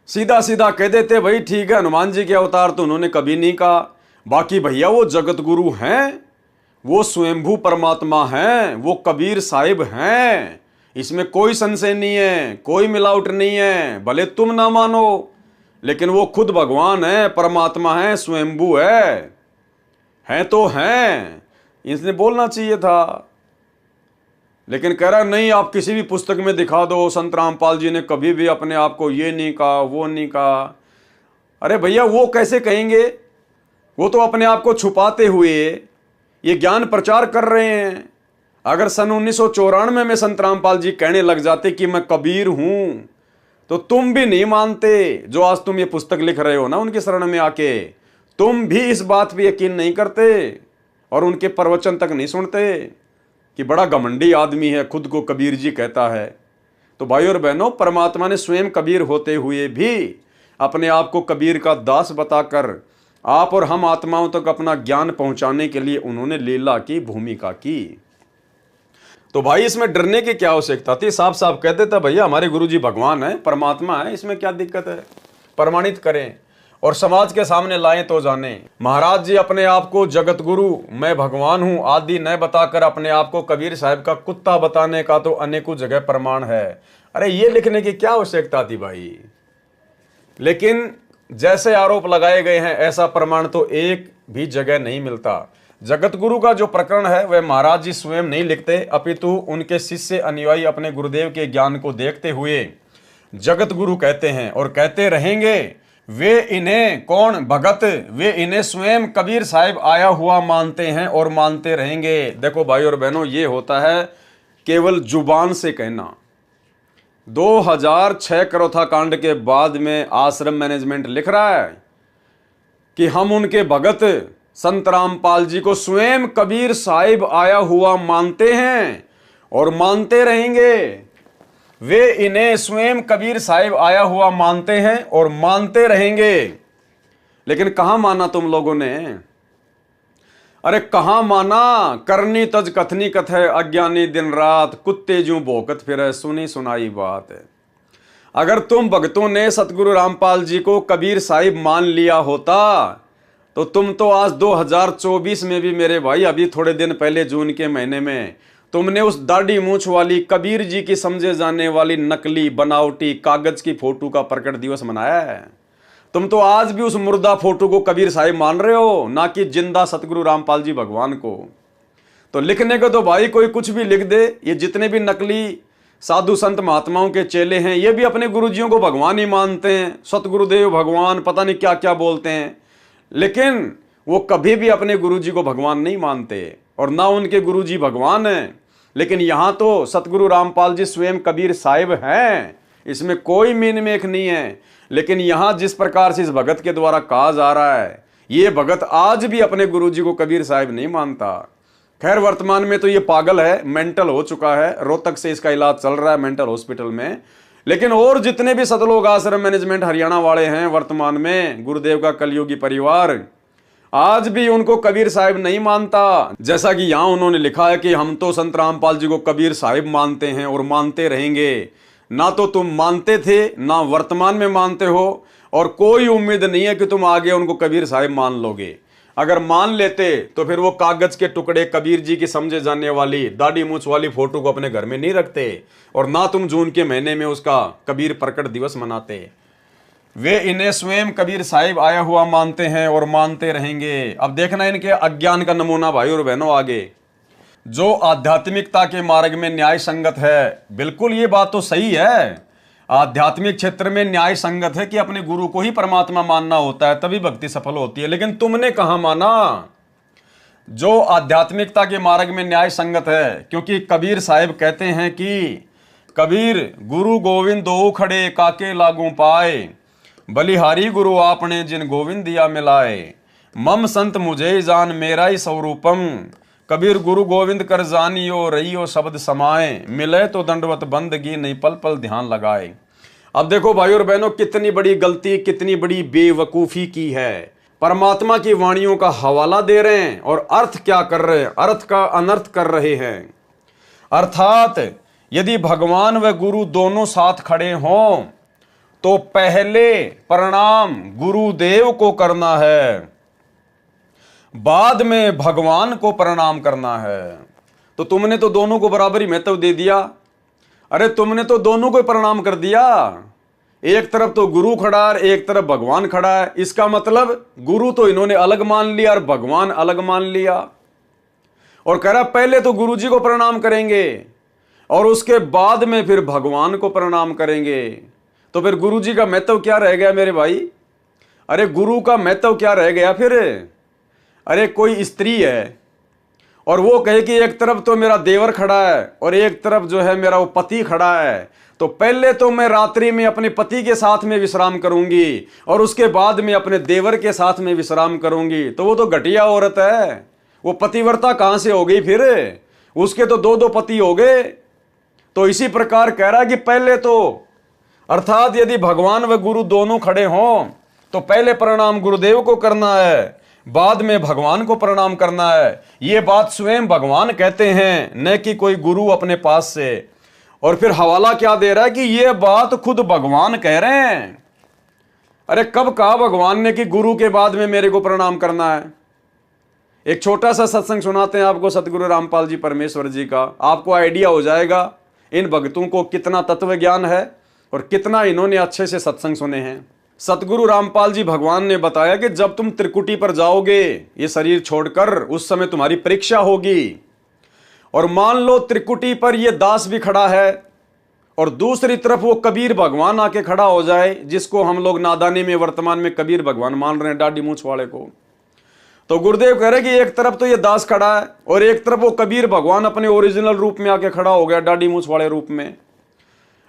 [SPEAKER 1] सीधा सीधा कह देते भाई ठीक है, हनुमान जी के अवतार तो उन्होंने कभी नहीं कहा, बाकी भैया वो जगत गुरु हैं, वो स्वयंभू परमात्मा हैं, वो कबीर साहिब हैं, इसमें कोई संशय नहीं है, कोई मिलावट नहीं है। भले तुम ना मानो, लेकिन वो खुद भगवान है, परमात्मा है, स्वयंभू है तो हैं। इसने बोलना चाहिए था। लेकिन कह रहा नहीं, आप किसी भी पुस्तक में दिखा दो संत रामपाल जी ने कभी भी अपने आप को ये नहीं कहा, वो नहीं कहा। अरे भैया, वो कैसे कहेंगे? वो तो अपने आप को छुपाते हुए ये ज्ञान प्रचार कर रहे हैं। अगर सन 1994 में संत रामपाल जी कहने लग जाते कि मैं कबीर हूं, तो तुम भी नहीं मानते। जो आज तुम ये पुस्तक लिख रहे हो ना उनकी शरण में आके, तुम भी इस बात पे यकीन नहीं करते और उनके प्रवचन तक नहीं सुनते कि बड़ा घमंडी आदमी है, खुद को कबीर जी कहता है। तो भाई और बहनों, परमात्मा ने स्वयं कबीर होते हुए भी अपने आप को कबीर का दास बताकर आप और हम आत्माओं तक अपना ज्ञान पहुंचाने के लिए उन्होंने लीला की, भूमिका की। तो भाई इसमें डरने की क्या आवश्यकता थी? साफ साफ कहते थे भैया हमारे गुरुजी भगवान है, परमात्मा है, इसमें क्या दिक्कत है? प्रमाणित करें और समाज के सामने लाएं तो जाने। महाराज जी अपने आप को जगत गुरु, मैं भगवान हूं आदि न बताकर अपने आप को कबीर साहब का कुत्ता बताने का तो अनेकों जगह प्रमाण है। अरे ये लिखने की क्या आवश्यकता थी भाई? लेकिन जैसे आरोप लगाए गए हैं ऐसा प्रमाण तो एक भी जगह नहीं मिलता। जगत गुरु का जो प्रकरण है वह महाराज जी स्वयं नहीं लिखते, अपितु उनके शिष्य अनुयायी अपने गुरुदेव के ज्ञान को देखते हुए जगत गुरु कहते हैं और कहते रहेंगे। वे इन्हें कौन? भगत, वे इन्हें स्वयं कबीर साहिब आया हुआ मानते हैं और मानते रहेंगे। देखो भाई और बहनों, ये होता है केवल जुबान से कहना। 2006 करोथा कांड के बाद में आश्रम मैनेजमेंट लिख रहा है कि हम उनके भगत संत रामपाल जी को स्वयं कबीर साहिब आया हुआ मानते हैं और मानते रहेंगे। वे इन्हें स्वयं कबीर साहिब आया हुआ मानते हैं और मानते रहेंगे। लेकिन कहां माना तुम लोगों ने? अरे कहां माना? करनी तज कथनी कथ है, अज्ञानी दिन रात, कुत्ते जूं भौंकत फिरे, सुनी सुनाई बात है। अगर तुम भक्तों ने सतगुरु रामपाल जी को कबीर साहिब मान लिया होता तो तुम तो आज 2024 में भी मेरे भाई, अभी थोड़े दिन पहले जून के महीने में तुमने उस दाढ़ी मूंछ वाली कबीर जी की समझे जाने वाली नकली बनावटी कागज की फोटो का प्रकट दिवस मनाया है। तुम तो आज भी उस मुर्दा फोटो को कबीर साहिब मान रहे हो, ना कि जिंदा सतगुरु रामपाल जी भगवान को। तो लिखने को तो भाई कोई कुछ भी लिख दे। ये जितने भी नकली साधु संत महात्माओं के चेले हैं ये भी अपने गुरुजियों को भगवान ही मानते हैं, सतगुरुदेव भगवान, पता नहीं क्या क्या बोलते हैं। लेकिन वो कभी भी अपने गुरुजी को भगवान नहीं मानते और ना उनके गुरुजी भगवान हैं। लेकिन यहाँ तो सतगुरु रामपाल जी स्वयं कबीर साहिब हैं, इसमें कोई मीन मेख नहीं है। लेकिन यहाँ जिस प्रकार से इस भगत के द्वारा कहा जा रहा है, ये भगत आज भी अपने गुरुजी को कबीर साहिब नहीं मानता। खैर वर्तमान में तो ये पागल है, मेंटल हो चुका है, रोहतक से इसका इलाज चल रहा है मेंटल हॉस्पिटल में। लेकिन और जितने भी सतलोक आश्रम मैनेजमेंट हरियाणा वाले हैं वर्तमान में, गुरुदेव का कलयुगी परिवार, आज भी उनको कबीर साहिब नहीं मानता। जैसा कि यहां उन्होंने लिखा है कि हम तो संत रामपाल जी को कबीर साहिब मानते हैं और मानते रहेंगे। ना तो तुम मानते थे, ना वर्तमान में मानते हो, और कोई उम्मीद नहीं है कि तुम आगे उनको कबीर साहिब मान लोगे। अगर मान लेते तो फिर वो कागज के टुकड़े कबीर जी की समझे जाने वाली दाढ़ी मूंछ वाली फोटो को अपने घर में नहीं रखते, और ना तुम जून के महीने में उसका कबीर प्रकट दिवस मनाते। वे इन्हें स्वयं कबीर साहिब आया हुआ मानते हैं और मानते रहेंगे। अब देखना इनके अज्ञान का नमूना भाई और बहनों आगे। जो आध्यात्मिकता के मार्ग में न्याय संगत है, बिल्कुल ये बात तो सही है, आध्यात्मिक क्षेत्र में न्याय संगत है कि अपने गुरु को ही परमात्मा मानना होता है, तभी भक्ति सफल होती है। लेकिन तुमने कहां माना? जो आध्यात्मिकता के मार्ग में न्याय संगत है, क्योंकि कबीर साहिब कहते हैं कि कबीर गुरु गोविंद दो खड़े काके लागू पाए, बलिहारी गुरु आपने जिन गोविंद दिया मिलाए, मम संत मुझे जान मेरा ही स्वरूपम, कबीर गुरु गोविंद कर जानियो रहियो शब्द समाए, मिले तो दंडवत बंदगी नहीं पल पल ध्यान लगाए। अब देखो भाई और बहनों, कितनी बड़ी गलती, कितनी बड़ी बेवकूफी की है। परमात्मा की वाणियों का हवाला दे रहे हैं और अर्थ क्या कर रहे हैं? अर्थ का अनर्थ कर रहे हैं। अर्थात यदि भगवान व गुरु दोनों साथ खड़े हों तो पहले प्रणाम गुरुदेव को करना है, बाद में भगवान को प्रणाम करना है। तो तुमने तो दोनों को बराबर ही महत्व दे दिया। अरे तुमने तो दोनों को प्रणाम कर दिया। एक तरफ तो गुरु खड़ा है, एक तरफ भगवान खड़ा है। इसका मतलब गुरु तो इन्होंने अलग मान लिया और भगवान अलग मान लिया। और कह रहा पहले तो गुरु जी को प्रणाम करेंगे और उसके बाद में फिर भगवान को प्रणाम करेंगे। तो फिर गुरु जी का महत्व क्या रह गया मेरे भाई? अरे गुरु का महत्व क्या रह गया फिर? अरे कोई स्त्री है और वो कहे कि एक तरफ तो मेरा देवर खड़ा है और एक तरफ जो है मेरा वो पति खड़ा है, तो पहले तो मैं रात्रि में अपने पति के साथ में विश्राम करूंगी और उसके बाद में अपने देवर के साथ में विश्राम करूंगी। तो वो तो घटिया औरत है, वो पतिव्रता कहां से हो गई फिर? उसके तो दो दो पति हो गए। तो इसी प्रकार कह रहा है कि पहले तो, अर्थात यदि भगवान व गुरु दोनों खड़े हों तो पहले प्रणाम गुरुदेव को करना है, बाद में भगवान को प्रणाम करना है। ये बात स्वयं भगवान कहते हैं, न कि कोई गुरु अपने पास से। और फिर हवाला क्या दे रहा है कि ये बात खुद भगवान कह रहे हैं। अरे कब कहा भगवान ने कि गुरु के बाद में मेरे को प्रणाम करना है? एक छोटा सा सत्संग सुनाते हैं आपको सतगुरु रामपाल जी परमेश्वर जी का, आपको आइडिया हो जाएगा इन भक्तों को कितना तत्व ज्ञान है और कितना इन्होंने अच्छे से सत्संग सुने हैं। सतगुरु रामपाल जी भगवान ने बताया कि जब तुम त्रिकुटी पर जाओगे ये शरीर छोड़कर, उस समय तुम्हारी परीक्षा होगी। और मान लो त्रिकुटी पर ये दास भी खड़ा है और दूसरी तरफ वो कबीर भगवान आके खड़ा हो जाए, जिसको हम लोग नादानी में वर्तमान में कबीर भगवान मान रहे हैं, दाढ़ी मूंछ वाले को। तो गुरुदेव कह रहे कि एक तरफ तो ये दास खड़ा है और एक तरफ वो कबीर भगवान अपने ओरिजिनल रूप में आके खड़ा हो गया, दाढ़ी मूंछ वाले रूप में।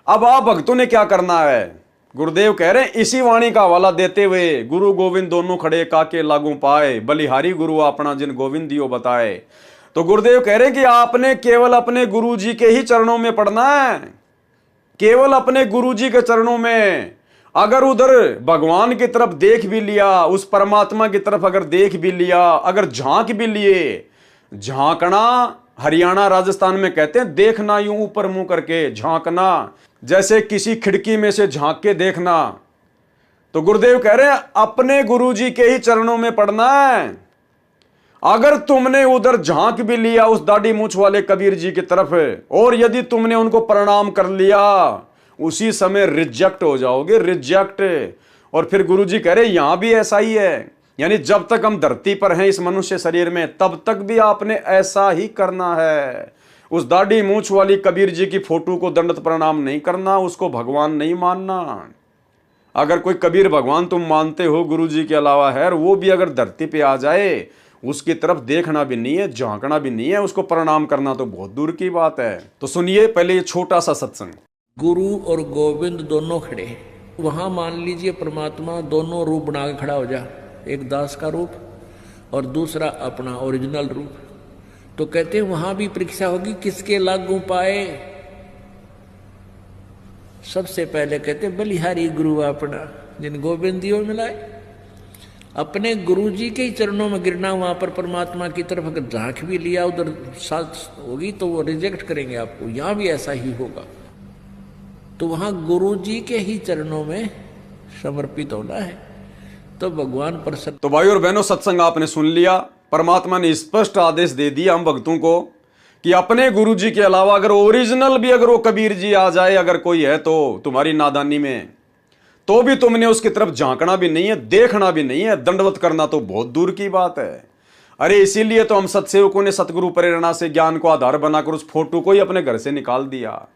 [SPEAKER 1] अब आप भक्तों ने क्या करना है? गुरुदेव कह रहे हैं इसी वाणी का हवाला देते हुए, गुरु गोविंद दोनों खड़े काके लागू पाए, बलिहारी गुरु अपना जिन गोविंद दियो बताए। तो गुरुदेव कह रहे हैं कि आपने केवल अपने गुरु जी के ही चरणों में पड़ना है, केवल अपने गुरु जी के चरणों में। अगर उधर भगवान की तरफ देख भी लिया, उस परमात्मा की तरफ अगर देख भी लिया, अगर झांक भी लिए, झांकना हरियाणा राजस्थान में कहते हैं देखना, यूं ऊपर मुंह करके झांकना, जैसे किसी खिड़की में से झांक के देखना। तो गुरुदेव कह रहे हैं अपने गुरु जी के ही चरणों में पड़ना है। अगर तुमने उधर झांक भी लिया उस दाढ़ी मूंछ वाले कबीर जी की तरफ, और यदि तुमने उनको प्रणाम कर लिया, उसी समय रिजेक्ट हो जाओगे, रिजेक्ट। और फिर गुरु जी कह रहे यहां भी ऐसा ही है, यानी जब तक हम धरती पर हैं इस मनुष्य शरीर में, तब तक भी आपने ऐसा ही करना है। उस दाढ़ी मूंछ वाली कबीर जी की फोटो को दंडवत प्रणाम नहीं करना, उसको भगवान नहीं मानना। अगर कोई कबीर भगवान तुम मानते हो गुरु जी के अलावा है, और वो भी अगर धरती पे आ जाए, उसकी तरफ देखना भी नहीं है, झांकना भी नहीं है, उसको प्रणाम करना तो बहुत दूर की बात है। तो सुनिए पहले ये छोटा सा सत्संग।
[SPEAKER 2] गुरु और गोविंद दोनों खड़े, वहां मान लीजिए परमात्मा दोनों रूप बना के खड़ा हो जा, एक दास का रूप और दूसरा अपना ओरिजिनल रूप। तो कहते हैं वहां भी परीक्षा होगी, किसके लागू पाए। सबसे पहले कहते बलिहारी गुरु अपना जिन गोविंद दियो मिलाए। अपने गुरु जी के ही चरणों में गिरना, वहां पर परमात्मा की तरफ अगर झांक भी लिया, उधर साथ होगी तो वो रिजेक्ट करेंगे आपको। यहां भी ऐसा ही होगा। तो वहां गुरु जी के ही चरणों में समर्पित होना है, तो भगवान प्रसन्न।
[SPEAKER 1] तो भाई और बहनों, सत्संग आपने सुन लिया। परमात्मा ने स्पष्ट आदेश दे दिया हम भक्तों को कि अपने गुरु जी के अलावा अगर ओरिजिनल भी अगर वो कबीर जी आ जाए, अगर कोई है तो तुम्हारी नादानी में, तो भी तुमने उसकी तरफ झांकना भी नहीं है, देखना भी नहीं है, दंडवत करना तो बहुत दूर की बात है। अरे इसीलिए तो हम सत्सेवकों ने सतगुरु प्रेरणा से ज्ञान को आधार बनाकर उस फोटो को ही अपने घर से निकाल दिया।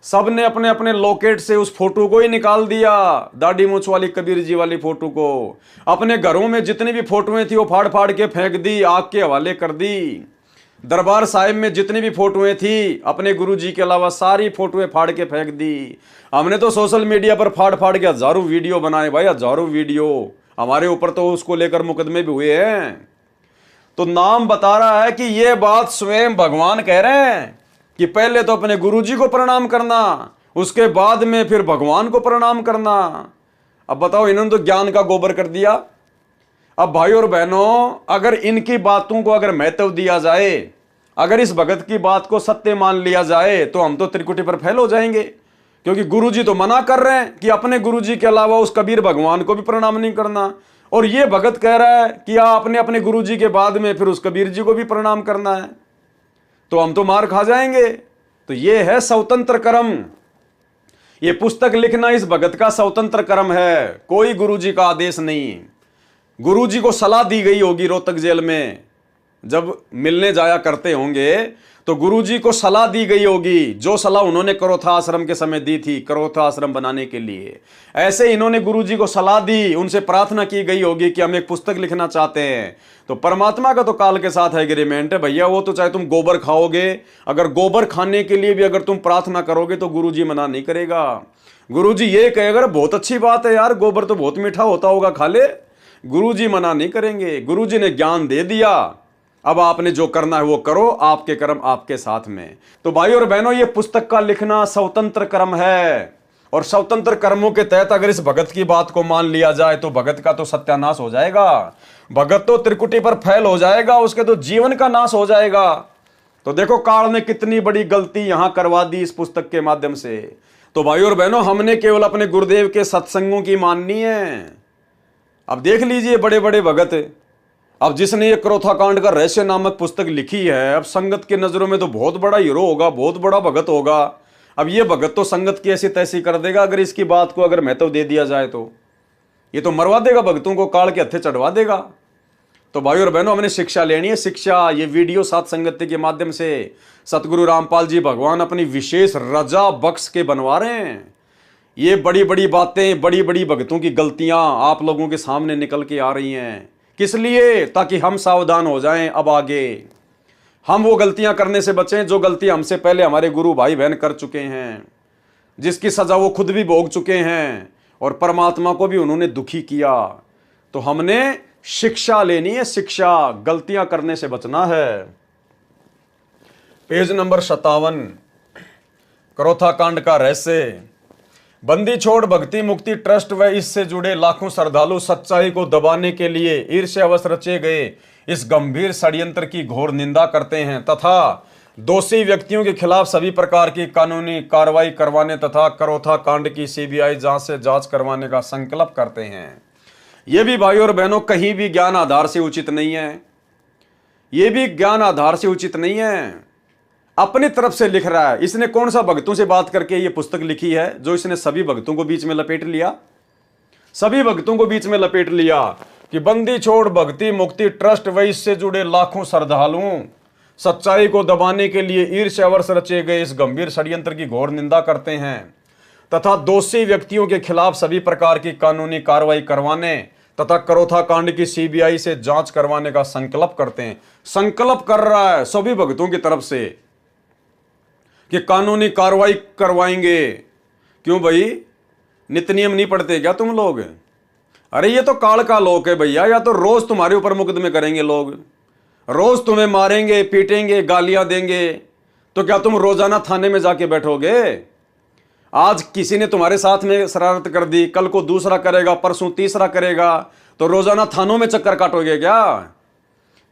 [SPEAKER 1] सब ने अपने अपने लॉकेट से उस फोटो को ही निकाल दिया, दाढ़ी मूंछ वाली कबीर जी वाली फोटो को। अपने घरों में जितनी भी फोटोएं थी वो फाड़ फाड़ के फेंक दी, आग के हवाले कर दी। दरबार साहिब में जितनी भी फोटोएं थी अपने गुरु जी के अलावा सारी फोटोएं फाड़ के फेंक दी। हमने तो सोशल मीडिया पर फाड़ फाड़ के हजारों वीडियो बनाए भाई, हजारों वीडियो। हमारे ऊपर तो उसको लेकर मुकदमे भी हुए हैं। तो नाम बता रहा है कि यह बात स्वयं भगवान कह रहे हैं कि पहले तो अपने गुरु जी को प्रणाम करना, उसके बाद में फिर भगवान को प्रणाम करना। अब बताओ, इन्होंने तो ज्ञान का गोबर कर दिया। अब भाई और बहनों, अगर इनकी बातों को अगर महत्व दिया जाए, अगर इस भगत की बात को सत्य मान लिया जाए, तो हम तो त्रिकुटी पर फेल हो जाएंगे। क्योंकि गुरु जी तो मना कर रहे हैं कि अपने गुरु जी के अलावा उस कबीर भगवान को भी प्रणाम नहीं करना, और ये भगत कह रहा है कि आपने अपने गुरु जी के बाद में फिर उस कबीर जी को भी प्रणाम करना है, तो हम तो मार खा जाएंगे। तो ये है स्वतंत्र कर्म। ये पुस्तक लिखना इस भगत का स्वतंत्र कर्म है, कोई गुरु जी का आदेश नहीं। गुरु जी को सलाह दी गई होगी रोहतक जेल में जब मिलने जाया करते होंगे तो गुरुजी को सलाह दी गई होगी, जो सलाह उन्होंने करोथा आश्रम के समय दी थी करोथा आश्रम बनाने के लिए, ऐसे इन्होंने गुरुजी को सलाह दी, उनसे प्रार्थना की गई होगी कि हम एक पुस्तक लिखना चाहते हैं। तो परमात्मा का तो काल के साथ एग्रीमेंट है भैया, वो तो चाहे तुम गोबर खाओगे, अगर गोबर खाने के लिए भी अगर तुम प्रार्थना करोगे तो गुरुजी मना नहीं करेगा। गुरुजी ये कहेगा बहुत अच्छी बात है यार, गोबर तो बहुत मीठा होता होगा, खा ले, गुरुजी मना नहीं करेंगे। गुरुजी ने ज्ञान दे दिया, अब आपने जो करना है वो करो, आपके कर्म आपके साथ में। तो भाई और बहनों, ये पुस्तक का लिखना स्वतंत्र कर्म है, और स्वतंत्र कर्मों के तहत अगर इस भगत की बात को मान लिया जाए तो भगत का तो सत्यानाश हो जाएगा, भगत तो त्रिकुटी पर फैल हो जाएगा, उसके तो जीवन का नाश हो जाएगा। तो देखो काल ने कितनी बड़ी गलती यहां करवा दी इस पुस्तक के माध्यम से। तो भाई और बहनों, हमने केवल अपने गुरुदेव के सत्संगों की माननी है। अब देख लीजिए बड़े बड़े भगत, अब जिसने ये क्रोथा कांड का रहस्य नामक पुस्तक लिखी है, अब संगत के नजरों में तो बहुत बड़ा हीरो होगा, बहुत बड़ा भगत होगा। अब ये भगत तो संगत की ऐसी तैसी कर देगा, अगर इसकी बात को अगर महत्व दे दिया जाए तो ये तो मरवा देगा भक्तों को, काल के हत्थे चढ़वा देगा। तो भाई और बहनों, हमने शिक्षा लेनी है, शिक्षा। ये वीडियो सात संगति के माध्यम से सतगुरु रामपाल जी भगवान अपनी विशेष रजा बख्श के बनवा रहे हैं। ये बड़ी बड़ी बातें, बड़ी बड़ी भक्तों की गलतियां आप लोगों के सामने निकल के आ रही हैं। किस लिए? ताकि हम सावधान हो जाएं, अब आगे हम वो गलतियां करने से बचें जो गलतियां हमसे पहले हमारे गुरु भाई बहन कर चुके हैं, जिसकी सजा वो खुद भी भोग चुके हैं और परमात्मा को भी उन्होंने दुखी किया। तो हमने शिक्षा लेनी है, शिक्षा, गलतियां करने से बचना है। पेज नंबर 57, क्रोथा कांड का रहस्य। बंदी छोड़ भक्ति मुक्ति ट्रस्ट व इससे जुड़े लाखों श्रद्धालु सच्चाई को दबाने के लिए ईर्ष्यावश रचे गए इस गंभीर षड्यंत्र की घोर निंदा करते हैं तथा दोषी व्यक्तियों के खिलाफ सभी प्रकार की कानूनी कार्रवाई करवाने तथा क्रोथा कांड की सीबीआई जांच से जांच करवाने का संकल्प करते हैं। यह भी भाई और बहनों कहीं भी ज्ञान आधार से उचित नहीं है, यह भी ज्ञान आधार से उचित नहीं है, अपनी तरफ से लिख रहा है। इसने कौन सा भक्तों से बात करके ये पुस्तक लिखी है जो इसने सभी भक्तों को बीच में लपेट लिया, सभी भक्तों को बीच में लपेट लिया कि बंदी छोड़ भक्ति मुक्ति ट्रस्ट व इससे जुड़े लाखों श्रद्धालुओं सच्चाई को दबाने के लिए ईर्ष्यावश रचे गए इस गंभीर षड्यंत्र की घोर निंदा करते हैं तथा दोषी व्यक्तियों के खिलाफ सभी प्रकार की कानूनी कार्रवाई करवाने तथा क्रोथा कांड की सीबीआई से जांच करवाने का संकल्प करते हैं। संकल्प कर रहा है सभी भक्तों की तरफ से कि कानूनी कार्रवाई करवाएंगे। क्यों भाई, नित्य नियम नहीं पढ़ते क्या तुम लोग? अरे ये तो काल का लोक है भैया, या तो रोज तुम्हारे ऊपर मुकदमे करेंगे लोग, रोज तुम्हें मारेंगे पीटेंगे गालियां देंगे, तो क्या तुम रोजाना थाने में जाके बैठोगे? आज किसी ने तुम्हारे साथ में शरारत कर दी, कल को दूसरा करेगा, परसों तीसरा करेगा, तो रोजाना थानों में चक्कर काटोगे क्या?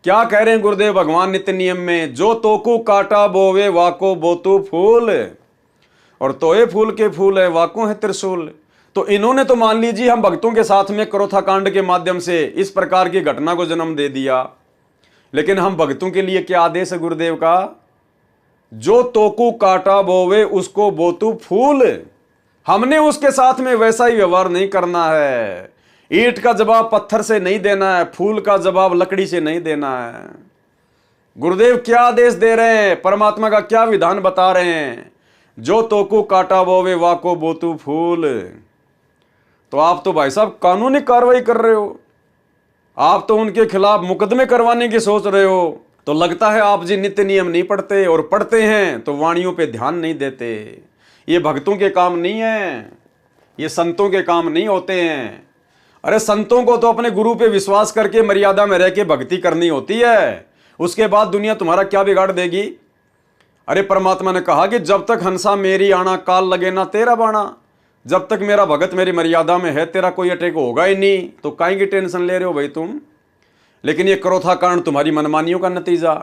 [SPEAKER 1] क्या कह रहे हैं गुरुदेव भगवान नित्य नियम में? जो तोकू काटा बोवे वाको बोतु फूल, और तोए फूल के फूल है वाको है त्रिशूल। तो इन्होंने तो मान लीजिए हम भक्तों के साथ में क्रोथा कांड के माध्यम से इस प्रकार की घटना को जन्म दे दिया, लेकिन हम भक्तों के लिए क्या आदेश है गुरुदेव का? जो तोकू काटा बोवे उसको बोतु फूल। हमने उसके साथ में वैसा ही व्यवहार नहीं करना है। ईंट का जवाब पत्थर से नहीं देना है, फूल का जवाब लकड़ी से नहीं देना है। गुरुदेव क्या आदेश दे रहे हैं, परमात्मा का क्या विधान बता रहे हैं? जो तोकू काटा बोवे वाको बोतु फूल। तो आप तो भाई साहब कानूनी कार्रवाई कर रहे हो, आप तो उनके खिलाफ मुकदमे करवाने की सोच रहे हो। तो लगता है आप जी नित्य नियम नहीं पढ़ते, और पढ़ते हैं तो वाणियों पे ध्यान नहीं देते। ये भक्तों के काम नहीं है, ये संतों के काम नहीं होते हैं। अरे संतों को तो अपने गुरु पे विश्वास करके मर्यादा में रह के भक्ति करनी होती है, उसके बाद दुनिया तुम्हारा क्या बिगाड़ देगी? अरे परमात्मा ने कहा कि जब तक हंसा मेरी आना काल लगे ना तेरा बाणा, जब तक मेरा भगत मेरी मर्यादा में है तेरा कोई अटैक होगा ही नहीं, तो काहे की टेंशन ले रहे हो भाई तुम? लेकिन ये क्रोथा कांड तुम्हारी मनमानियों का नतीजा,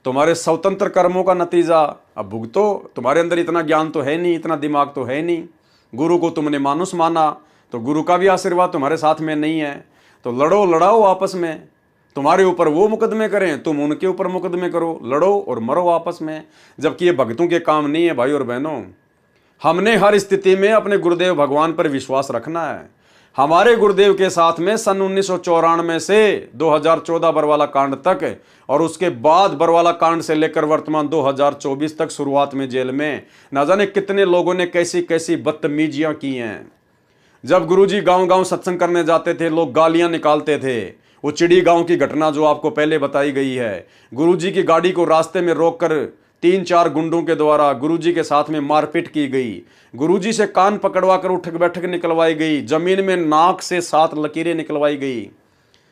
[SPEAKER 1] तुम्हारे स्वतंत्र कर्मों का नतीजा। अब भुगतो, तुम्हारे अंदर इतना ज्ञान तो है नहीं, इतना दिमाग तो है नहीं। गुरु को तुमने मानुस माना, तो गुरु का भी आशीर्वाद तुम्हारे साथ में नहीं है। तो लड़ो लड़ाओ आपस में, तुम्हारे ऊपर वो मुकदमे करें, तुम उनके ऊपर मुकदमे करो, लड़ो और मरो आपस में, जबकि ये भक्तों के काम नहीं है। भाई और बहनों, हमने हर स्थिति में अपने गुरुदेव भगवान पर विश्वास रखना है, हमारे गुरुदेव के साथ में सन 1994 से 2014 बरवाला कांड तक, और उसके बाद बरवाला कांड से लेकर वर्तमान 2024 तक शुरुआत में जेल में ना जाने कितने लोगों ने कैसी कैसी बदतमीजियां की हैं। जब गुरुजी गांव-गांव सत्संग करने जाते थे, लोग गालियां निकालते थे। वो चिड़ी गांव की घटना जो आपको पहले बताई गई है, गुरुजी की गाड़ी को रास्ते में रोककर 3-4 गुंडों के द्वारा गुरुजी के साथ में मारपीट की गई। गुरुजी से कान पकड़वा कर उठक बैठक निकलवाई गई। जमीन में नाक से 7 लकीरें निकलवाई गई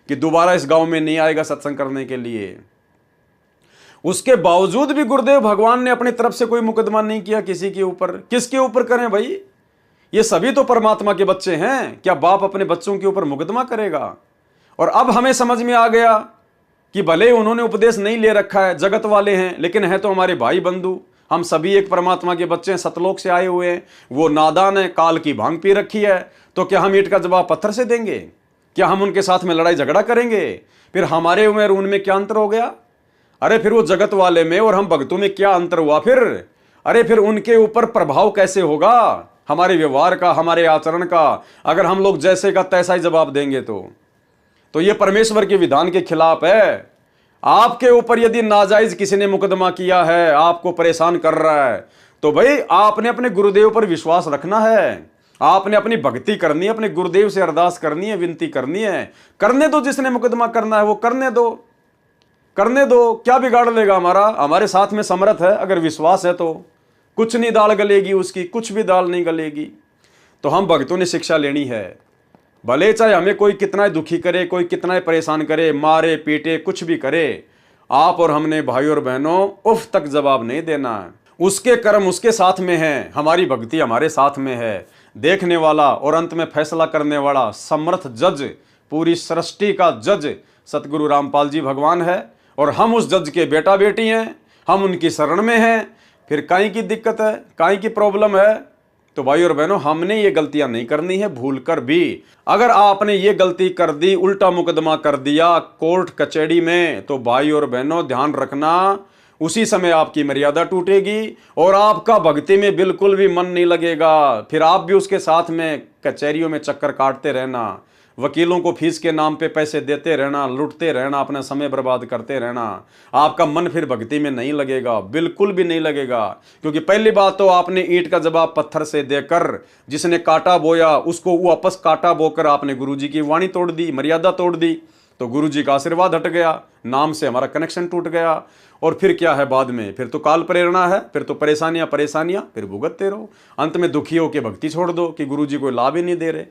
[SPEAKER 1] कि दोबारा इस गांव में नहीं आएगा सत्संग करने के लिए। उसके बावजूद भी गुरुदेव भगवान ने अपनी तरफ से कोई मुकदमा नहीं किया किसी के ऊपर। किसके ऊपर करें भाई? ये सभी तो परमात्मा के बच्चे हैं। क्या बाप अपने बच्चों के ऊपर मुकदमा करेगा? और अब हमें समझ में आ गया कि भले उन्होंने उपदेश नहीं ले रखा है, जगत वाले हैं, लेकिन है तो हमारे भाई बंधु। हम सभी एक परमात्मा के बच्चे हैं, सतलोक से आए हुए हैं। वो नादान है, काल की भांग पी रखी है, तो क्या हम ईंट का जवाब पत्थर से देंगे? क्या हम उनके साथ में लड़ाई झगड़ा करेंगे? फिर हमारे में और उनमें क्या अंतर हो गया? अरे फिर वो जगत वाले में और हम भक्तों में क्या अंतर हुआ फिर? अरे फिर उनके ऊपर प्रभाव कैसे होगा हमारे व्यवहार का, हमारे आचरण का, अगर हम लोग जैसे का तैसा ही जवाब देंगे तो ये परमेश्वर के विधान के खिलाफ है। आपके ऊपर यदि नाजायज किसी ने मुकदमा किया है, आपको परेशान कर रहा है, तो भाई आपने अपने गुरुदेव पर विश्वास रखना है। आपने अपनी भक्ति करनी है, अपने गुरुदेव से अरदास करनी है, विनती करनी है। करने दो, जिसने मुकदमा करना है वो करने दो, करने दो। क्या बिगाड़ लेगा हमारा? हमारे साथ में समर्थ है, अगर विश्वास है तो कुछ नहीं दाल गलेगी उसकी, कुछ भी दाल नहीं गलेगी। तो हम भक्तों ने शिक्षा लेनी है। भले चाहे हमें कोई कितना ही दुखी करे, कोई कितना ही परेशान करे, मारे पीटे, कुछ भी करे, आप और हमने भाई और बहनों उफ तक जवाब नहीं देना है। उसके कर्म उसके साथ में है, हमारी भक्ति हमारे साथ में है। देखने वाला और अंत में फैसला करने वाला समर्थ जज, पूरी सृष्टि का जज सतगुरु रामपाल जी भगवान है, और हम उस जज के बेटा बेटी हैं, हम उनकी शरण में हैं। फिर काई की दिक्कत है, काई की प्रॉब्लम है? तो भाई और बहनों, हमने ये गलतियां नहीं करनी है भूल कर भी। अगर आपने ये गलती कर दी, उल्टा मुकदमा कर दिया कोर्ट कचहरी में, तो भाई और बहनों ध्यान रखना, उसी समय आपकी मर्यादा टूटेगी और आपका भक्ति में बिल्कुल भी मन नहीं लगेगा। फिर आप भी उसके साथ में कचहरियों में चक्कर काटते रहना, वकीलों को फीस के नाम पे पैसे देते रहना, लुटते रहना, अपना समय बर्बाद करते रहना। आपका मन फिर भक्ति में नहीं लगेगा, बिल्कुल भी नहीं लगेगा। क्योंकि पहली बात तो आपने ईंट का जवाब पत्थर से देकर, जिसने कांटा बोया उसको वापस कांटा बोकर आपने गुरुजी की वाणी तोड़ दी, मर्यादा तोड़ दी, तो गुरुजी का आशीर्वाद हट गया, नाम से हमारा कनेक्शन टूट गया। और फिर क्या है बाद में? फिर तो काल प्रेरणा है, फिर तो परेशानियां फिर भुगतते रहो। अंत में दुखी होकर भक्ति छोड़ दो कि गुरुजी कोई लाभ ही नहीं दे रहे।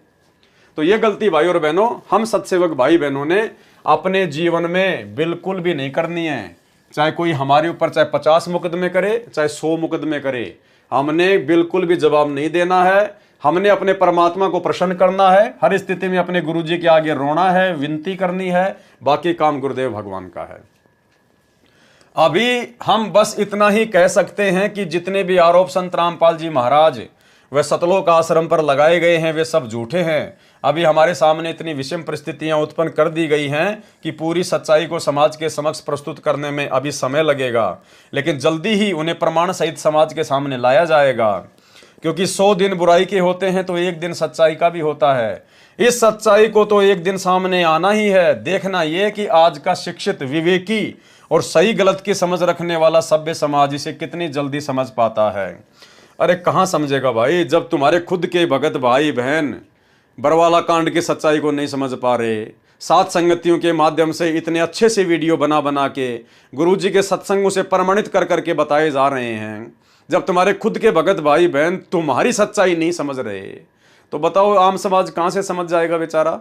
[SPEAKER 1] तो ये गलती भाई और बहनों, हम सत्सेवक भाई बहनों ने अपने जीवन में बिल्कुल भी नहीं करनी है। चाहे कोई हमारे ऊपर चाहे 50 मुकदमे करे, चाहे 100 मुकदमे करे, हमने बिल्कुल भी जवाब नहीं देना है। हमने अपने परमात्मा को प्रसन्न करना है, हर स्थिति में अपने गुरुजी के आगे रोना है, विनती करनी है। बाकी काम गुरुदेव भगवान का है। अभी हम बस इतना ही कह सकते हैं कि जितने भी आरोप संत रामपाल जी महाराज वे सतलोक आश्रम पर लगाए गए हैं, वे सब झूठे हैं। अभी हमारे सामने इतनी विषम परिस्थितियां उत्पन्न कर दी गई हैं कि पूरी सच्चाई को समाज के समक्ष प्रस्तुत करने में अभी समय लगेगा, लेकिन जल्दी ही उन्हें प्रमाण सहित समाज के सामने लाया जाएगा। क्योंकि 100 दिन बुराई के होते हैं तो एक दिन सच्चाई का भी होता है। इस सच्चाई को तो एक दिन सामने आना ही है। देखना यह कि आज का शिक्षित, विवेकी और सही गलत की समझ रखने वाला सभ्य समाज इसे कितनी जल्दी समझ पाता है। अरे कहाँ समझेगा भाई, जब तुम्हारे खुद के भगत भाई बहन बरवाला कांड की सच्चाई को नहीं समझ पा रहे, सात संगतियों के माध्यम से इतने अच्छे से वीडियो बना बना के गुरुजी के सत्संगों से प्रमाणित कर करके बताए जा रहे हैं, जब तुम्हारे खुद के भगत भाई बहन तुम्हारी सच्चाई नहीं समझ रहे, तो बताओ आम समाज कहां से समझ जाएगा बेचारा।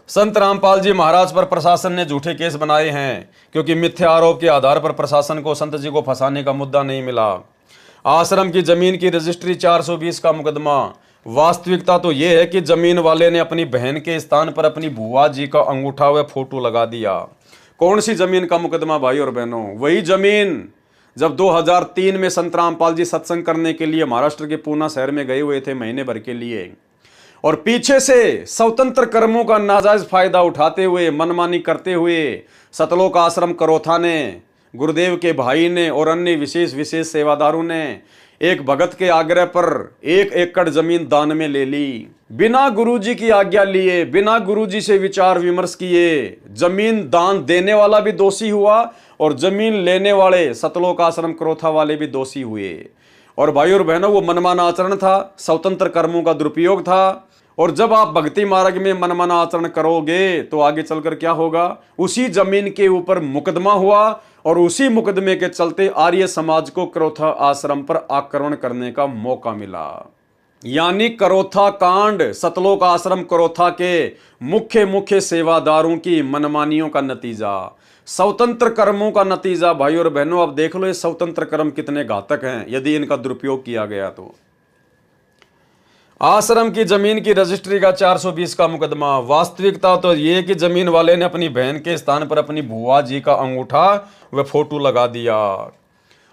[SPEAKER 1] संत रामपाल जी महाराज पर प्रशासन ने झूठे केस बनाए हैं, क्योंकि मिथ्या आरोप के आधार पर प्रशासन को संत जी को फंसाने का मुद्दा नहीं मिला। आश्रम की जमीन की रजिस्ट्री 420 का मुकदमा। वास्तविकता तो यह है कि जमीन वाले ने अपनी बहन के स्थान पर अपनी बुआ जी का अंगूठा व फोटो लगा दिया। कौन सी जमीन का मुकदमा भाई और बहनों? वही जमीन जब 2003 में संत रामपाल जी सत्संग करने के लिए महाराष्ट्र के पूना शहर में गए हुए थे महीने भर के लिए, और पीछे से स्वतंत्र कर्मों का नाजायज फायदा उठाते हुए, मनमानी करते हुए सतलोक आश्रम करोथा ने, गुरुदेव के भाई ने और अन्य विशेष सेवादारों ने एक भगत के आग्रह पर 1 एकड़ जमीन दान में ले ली, बिना गुरुजी की आज्ञा लिए, बिना गुरुजी से विचार विमर्श किए। जमीन दान देने वाला भी दोषी हुआ और जमीन लेने वाले सतलोक आश्रम क्रोथा वाले भी दोषी हुए। और भाई और बहनों, वो मनमाना आचरण था, स्वतंत्र कर्मों का दुरुपयोग था। और जब आप भक्ति मार्ग में मनमाना आचरण करोगे तो आगे चलकर क्या होगा, उसी जमीन के ऊपर मुकदमा हुआ और उसी मुकदमे के चलते आर्य समाज को क्रोथा आश्रम पर आक्रमण करने का मौका मिला। यानी क्रोथा कांड सतलोक आश्रम क्रोथा के मुख्य सेवादारों की मनमानियों का नतीजा, स्वतंत्र कर्मों का नतीजा। भाई और बहनों, अब देख लो ये स्वतंत्र कर्म कितने घातक हैं यदि इनका दुरुपयोग किया गया तो। आश्रम की जमीन की रजिस्ट्री का 420 का मुकदमा। वास्तविकता तो ये कि जमीन वाले ने अपनी बहन के स्थान पर अपनी बुआ जी का अंगूठा व फोटो लगा दिया।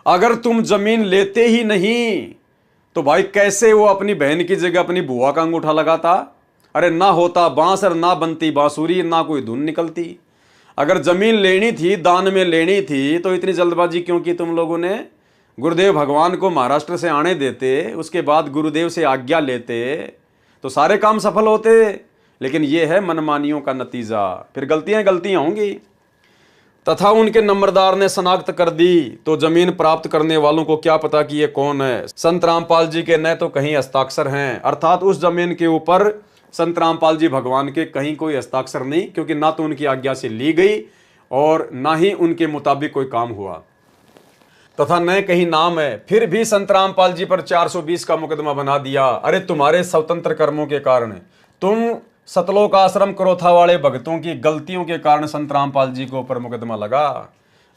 [SPEAKER 1] अगर तुम जमीन लेते ही नहीं तो भाई कैसे वो अपनी बहन की जगह अपनी बुआ का अंगूठा लगाता? अरे ना होता बांस और ना बनती बांसुरी, ना कोई धुन निकलती। अगर जमीन लेनी थी, दान में लेनी थी, तो इतनी जल्दबाजी क्यों की तुम लोगों ने? गुरुदेव भगवान को महाराष्ट्र से आने देते, उसके बाद गुरुदेव से आज्ञा लेते तो सारे काम सफल होते। लेकिन यह है मनमानियों का नतीजा। फिर गलतियां होंगी। तथा उनके नंबरदार ने शनाख्त कर दी तो जमीन प्राप्त करने वालों को क्या पता कि ये कौन है। संत रामपाल जी के न तो कहीं हस्ताक्षर हैं, अर्थात उस जमीन के ऊपर संत रामपाल जी भगवान के कहीं कोई हस्ताक्षर नहीं, क्योंकि ना तो उनकी आज्ञा से ली गई और ना ही उनके मुताबिक कोई काम हुआ, तथा न कहीं नाम है। फिर भी संत रामपाल जी पर 420 का मुकदमा बना दिया। अरे तुम्हारे स्वतंत्र कर्मों के कारण, तुम सतलोक आश्रम क्रोथा वाले भक्तों की गलतियों के कारण संत रामपाल जी के ऊपर मुकदमा लगा।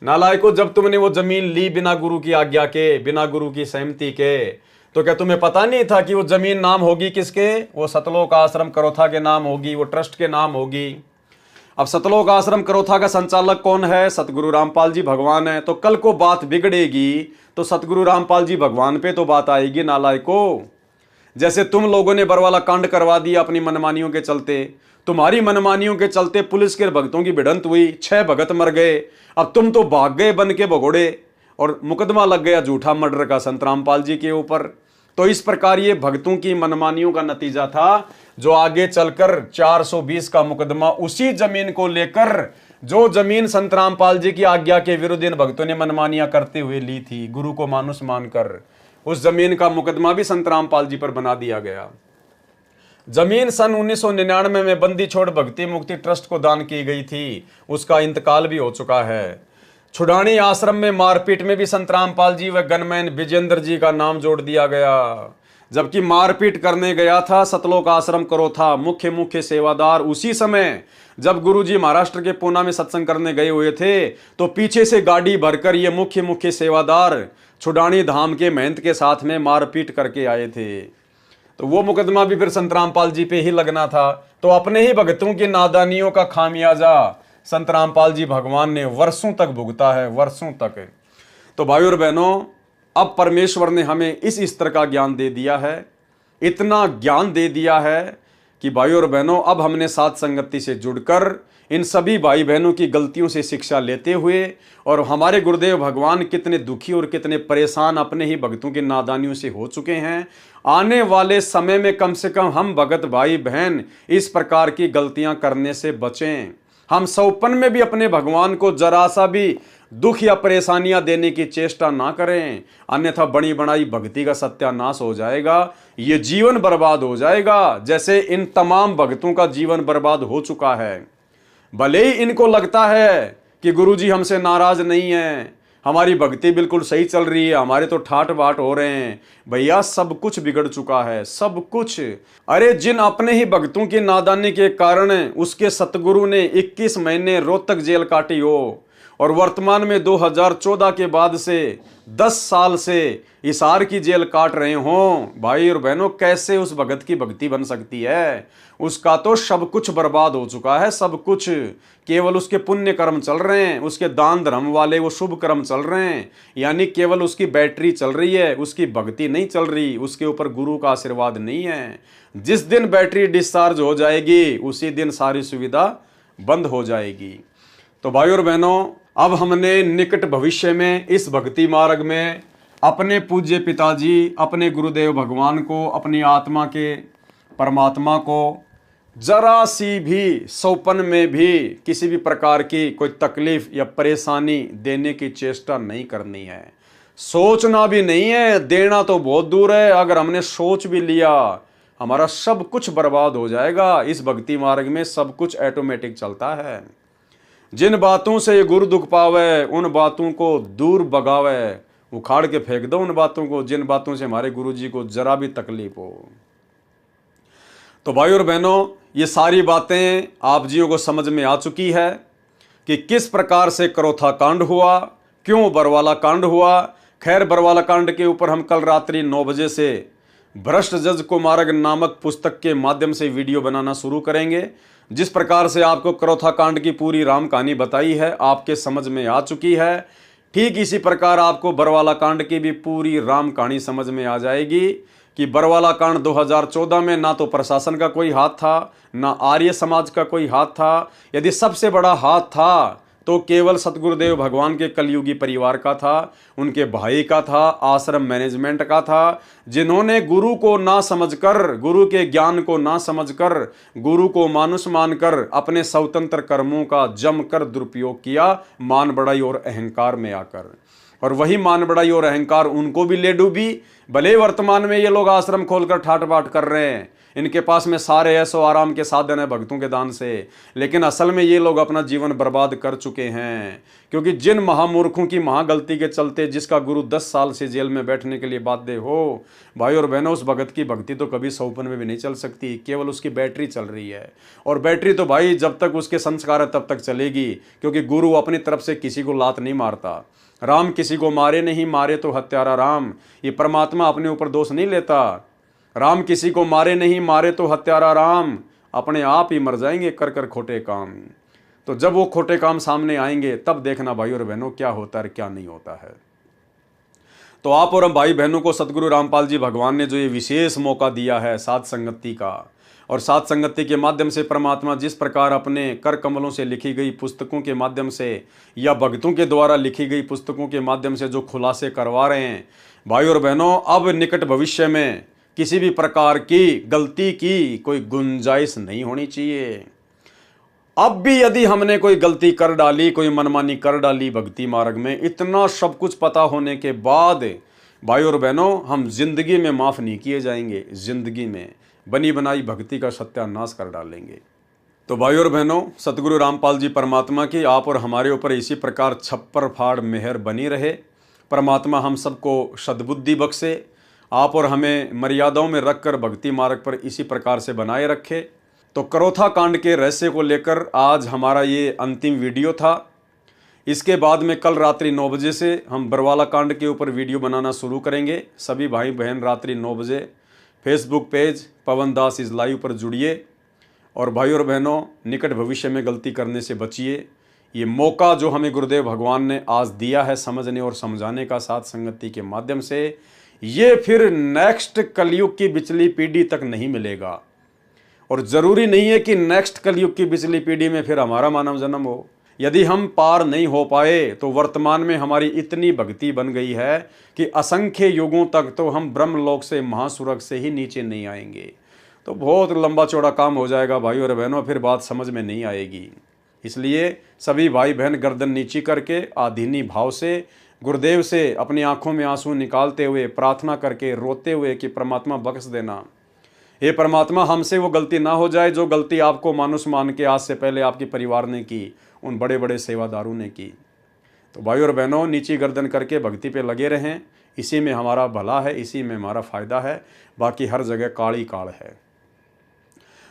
[SPEAKER 1] नालायकों, जब तुमने वो जमीन ली बिना गुरु की आज्ञा के, बिना गुरु की सहमति के, तो क्या तुम्हें पता नहीं था कि वो जमीन नाम होगी किसके? वो सतलोक आश्रम क्रोथा के नाम होगी, वो ट्रस्ट के नाम होगी। अब सतलोक आश्रम क्रोथा का संचालक कौन है? सतगुरु रामपाल जी भगवान है। तो कल को बात बिगड़ेगी तो सतगुरु रामपाल जी भगवान पे तो बात आएगी नालायकों। जैसे तुम लोगों ने बरवाला कांड करवा दिया अपनी मनमानियों के चलते, तुम्हारी मनमानियों के चलते पुलिस के भक्तों की भिड़ंत हुई, 6 भगत मर गए। अब तुम तो भाग गए बन के भगोड़े और मुकदमा लग गया झूठा मर्डर का संत रामपाल जी के ऊपर। तो इस प्रकार ये भक्तों की मनमानियों का नतीजा था, जो आगे चलकर 420 का मुकदमा उसी जमीन को लेकर, जो जमीन संत रामपाल जी की आज्ञा के विरुद्ध इन भक्तों ने मनमानियां करते हुए ली थी, गुरु को मानुष मानकर, उस जमीन का मुकदमा भी संत रामपाल जी पर बना दिया गया। जमीन सन 1999 में बंदी छोड़ भक्ति मुक्ति ट्रस्ट को दान की गई थी, उसका इंतकाल भी हो चुका है। छुडानी आश्रम में मारपीट में भी संत रामपाल जी व गनमैन विजेंद्र जी का नाम जोड़ दिया गया, जबकि मारपीट करने गया था सतलोक आश्रम क्रोथा मुख्य सेवादार। उसी समय जब गुरुजी महाराष्ट्र के पूना में सत्संग करने गए हुए थे तो पीछे से गाड़ी भरकर ये मुख्य सेवादार छुडानी धाम के महंत के साथ में मारपीट करके आए थे। तो वो मुकदमा भी फिर संत रामपाल जी पे ही लगना था। तो अपने ही भक्तों की नादानियों का खामियाजा संत रामपाल जी भगवान ने वर्षों तक भुगता है, वर्षों तक। तो भाई और बहनों, अब परमेश्वर ने हमें इस स्तर का ज्ञान दे दिया है, इतना ज्ञान दे दिया है कि भाई और बहनों, अब हमने साथ संगति से जुड़कर इन सभी भाई बहनों की गलतियों से शिक्षा लेते हुए, और हमारे गुरुदेव भगवान कितने दुखी और कितने परेशान अपने ही भक्तों की नादानियों से हो चुके हैं, आने वाले समय में कम से कम हम भगत भाई बहन इस प्रकार की गलतियां करने से बचें। हम सौपन में भी अपने भगवान को जरा सा भी दुख या परेशानियां देने की चेष्टा ना करें, अन्यथा बड़ी बड़ाई भक्ति का सत्यानाश हो जाएगा, ये जीवन बर्बाद हो जाएगा, जैसे इन तमाम भक्तों का जीवन बर्बाद हो चुका है। भले ही इनको लगता है कि गुरुजी हमसे नाराज नहीं है, हमारी भक्ति बिल्कुल सही चल रही है, हमारे तो ठाट बाट हो रहे हैं, भैया सब कुछ बिगड़ चुका है, सब कुछ। अरे जिन अपने ही भक्तों की नादानी के कारण उसके सतगुरु ने 21 महीने रोहतक जेल काटी हो, और वर्तमान में 2014 के बाद से 10 साल से हिसार की जेल काट रहे हों, भाई और बहनों, कैसे उस भगत की भक्ति बन सकती है? उसका तो सब कुछ बर्बाद हो चुका है, सब कुछ। केवल उसके पुण्य कर्म चल रहे हैं, उसके दान धर्म वाले वो शुभ कर्म चल रहे हैं, यानी केवल उसकी बैटरी चल रही है, उसकी भक्ति नहीं चल रही, उसके ऊपर गुरु का आशीर्वाद नहीं है। जिस दिन बैटरी डिस्चार्ज हो जाएगी उसी दिन सारी सुविधा बंद हो जाएगी। तो भाई और बहनों, अब हमने निकट भविष्य में इस भक्ति मार्ग में अपने पूज्य पिताजी, अपने गुरुदेव भगवान को, अपनी आत्मा के परमात्मा को जरा सी भी सौपन में भी किसी भी प्रकार की कोई तकलीफ या परेशानी देने की चेष्टा नहीं करनी है। सोचना भी नहीं है, देना तो बहुत दूर है। अगर हमने सोच भी लिया हमारा सब कुछ बर्बाद हो जाएगा। इस भक्ति मार्ग में सब कुछ ऑटोमेटिक चलता है। जिन बातों से ये गुरु दुख पावे उन बातों को दूर भगावे, उखाड़ के फेंक दो उन बातों को जिन बातों से हमारे गुरु जी को जरा भी तकलीफ हो। तो भाई और बहनों, ये सारी बातें आप जियों को समझ में आ चुकी है कि किस प्रकार से करोथा कांड हुआ, क्यों बरवाला कांड हुआ। खैर, बरवाला कांड के ऊपर हम कल रात्रि 9 बजे से भ्रष्ट जज को मार्ग नामक पुस्तक के माध्यम से वीडियो बनाना शुरू करेंगे। जिस प्रकार से आपको करोथा कांड की पूरी राम कहानी बताई है आपके समझ में आ चुकी है, ठीक इसी प्रकार आपको बरवाला कांड की भी पूरी राम कहानी समझ में आ जाएगी कि बरवाला कांड 2014 में ना तो प्रशासन का कोई हाथ था, ना आर्य समाज का कोई हाथ था। यदि सबसे बड़ा हाथ था तो केवल सतगुरुदेव भगवान के कलयुगी परिवार का था, उनके भाई का था, आश्रम मैनेजमेंट का था, जिन्होंने गुरु को ना समझकर, गुरु के ज्ञान को ना समझकर, गुरु को मानुष मानकर अपने स्वतंत्र कर्मों का जमकर दुरुपयोग किया, मान बढ़ाई और अहंकार में आकर। और वही मान बढ़ाई और अहंकार उनको भी ले डूबी। भले वर्तमान में ये लोग आश्रम खोलकर ठाट बाट कर रहे हैं, इनके पास में सारे ऐसो आराम के साधन है भक्तों के दान से, लेकिन असल में ये लोग अपना जीवन बर्बाद कर चुके हैं। क्योंकि जिन महामूर्खों की महागलती के चलते जिसका गुरु 10 साल से जेल में बैठने के लिए बाध्य हो, भाई और बहनों, उस भगत की भक्ति तो कभी सौपन में भी नहीं चल सकती, केवल उसकी बैटरी चल रही है। और बैटरी तो भाई जब तक उसके संस्कार है तब तक चलेगी, क्योंकि गुरु अपनी तरफ से किसी को लात नहीं मारता। राम किसी को मारे नहीं, मारे तो हत्यारा राम। ये परमात्मा अपने ऊपर दोष नहीं लेता। राम किसी को मारे नहीं, मारे तो हत्यारा राम। अपने आप ही मर जाएंगे कर कर खोटे काम। तो जब वो खोटे काम सामने आएंगे तब देखना भाई और बहनों क्या होता है क्या नहीं होता है। तो आप और हम भाई बहनों को सतगुरु रामपाल जी भगवान ने जो ये विशेष मौका दिया है साध संगति का, और साध संगति के माध्यम से परमात्मा जिस प्रकार अपने कर कमलों से लिखी गई पुस्तकों के माध्यम से या भक्तों के द्वारा लिखी गई पुस्तकों के माध्यम से जो खुलासे करवा रहे हैं, भाई और बहनों, अब निकट भविष्य में किसी भी प्रकार की गलती की कोई गुंजाइश नहीं होनी चाहिए। अब भी यदि हमने कोई गलती कर डाली, कोई मनमानी कर डाली भक्ति मार्ग में, इतना सब कुछ पता होने के बाद भाई और बहनों, हम जिंदगी में माफ नहीं किए जाएंगे। जिंदगी में बनी बनाई भक्ति का सत्यानाश कर डालेंगे। तो भाई और बहनों, सतगुरु रामपाल जी परमात्मा की आप और हमारे ऊपर इसी प्रकार छप्पर फाड़ मेहर बनी रहे। परमात्मा हम सबको सद्बुद्धि बख्शे, आप और हमें मर्यादाओं में रखकर भक्ति मार्ग पर इसी प्रकार से बनाए रखे। तो करोथा कांड के रहस्य को लेकर आज हमारा ये अंतिम वीडियो था। इसके बाद में कल रात्रि 9 बजे से हम बरवाला कांड के ऊपर वीडियो बनाना शुरू करेंगे। सभी भाई बहन रात्रि 9 बजे Facebook page Pawan Das is live पर जुड़िए। और भाई और बहनों, निकट भविष्य में गलती करने से बचिए। ये मौका जो हमें गुरुदेव भगवान ने आज दिया है समझने और समझाने का साथ संगति के माध्यम से, ये फिर नेक्स्ट कलयुग की पिछली पीढ़ी तक नहीं मिलेगा। और ज़रूरी नहीं है कि नेक्स्ट कलयुग की पिछली पीढ़ी में फिर हमारा मानव जन्म हो। यदि हम पार नहीं हो पाए तो वर्तमान में हमारी इतनी भक्ति बन गई है कि असंख्य युगों तक तो हम ब्रह्मलोक से महासुरग से ही नीचे नहीं आएंगे। तो बहुत लंबा चौड़ा काम हो जाएगा भाई और बहनों, फिर बात समझ में नहीं आएगी। इसलिए सभी भाई बहन गर्दन नीची करके आधीनी भाव से गुरुदेव से अपनी आंखों में आंसू निकालते हुए प्रार्थना करके रोते हुए कि परमात्मा बख्श देना, हे परमात्मा, हमसे वो गलती ना हो जाए जो गलती आपको मानुष मान के आज से पहले आपके परिवार ने की, उन बड़े बड़े सेवादारों ने की। तो भाई और बहनों, नीची गर्दन करके भक्ति पे लगे रहें। इसी में हमारा भला है, इसी में हमारा फायदा है, बाकी हर जगह काल ही काल है।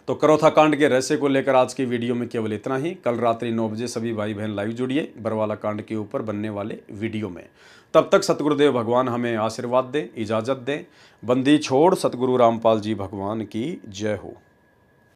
[SPEAKER 1] तो करोथा कांड के रहस्य को लेकर आज की वीडियो में केवल इतना ही। कल रात्रि 9 बजे सभी भाई बहन लाइव जुड़िए बरवाला कांड के ऊपर बनने वाले वीडियो में। तब तक सतगुरुदेव भगवान हमें आशीर्वाद दें, इजाज़त दें। बंदी छोड़ सतगुरु रामपाल जी भगवान की जय हो।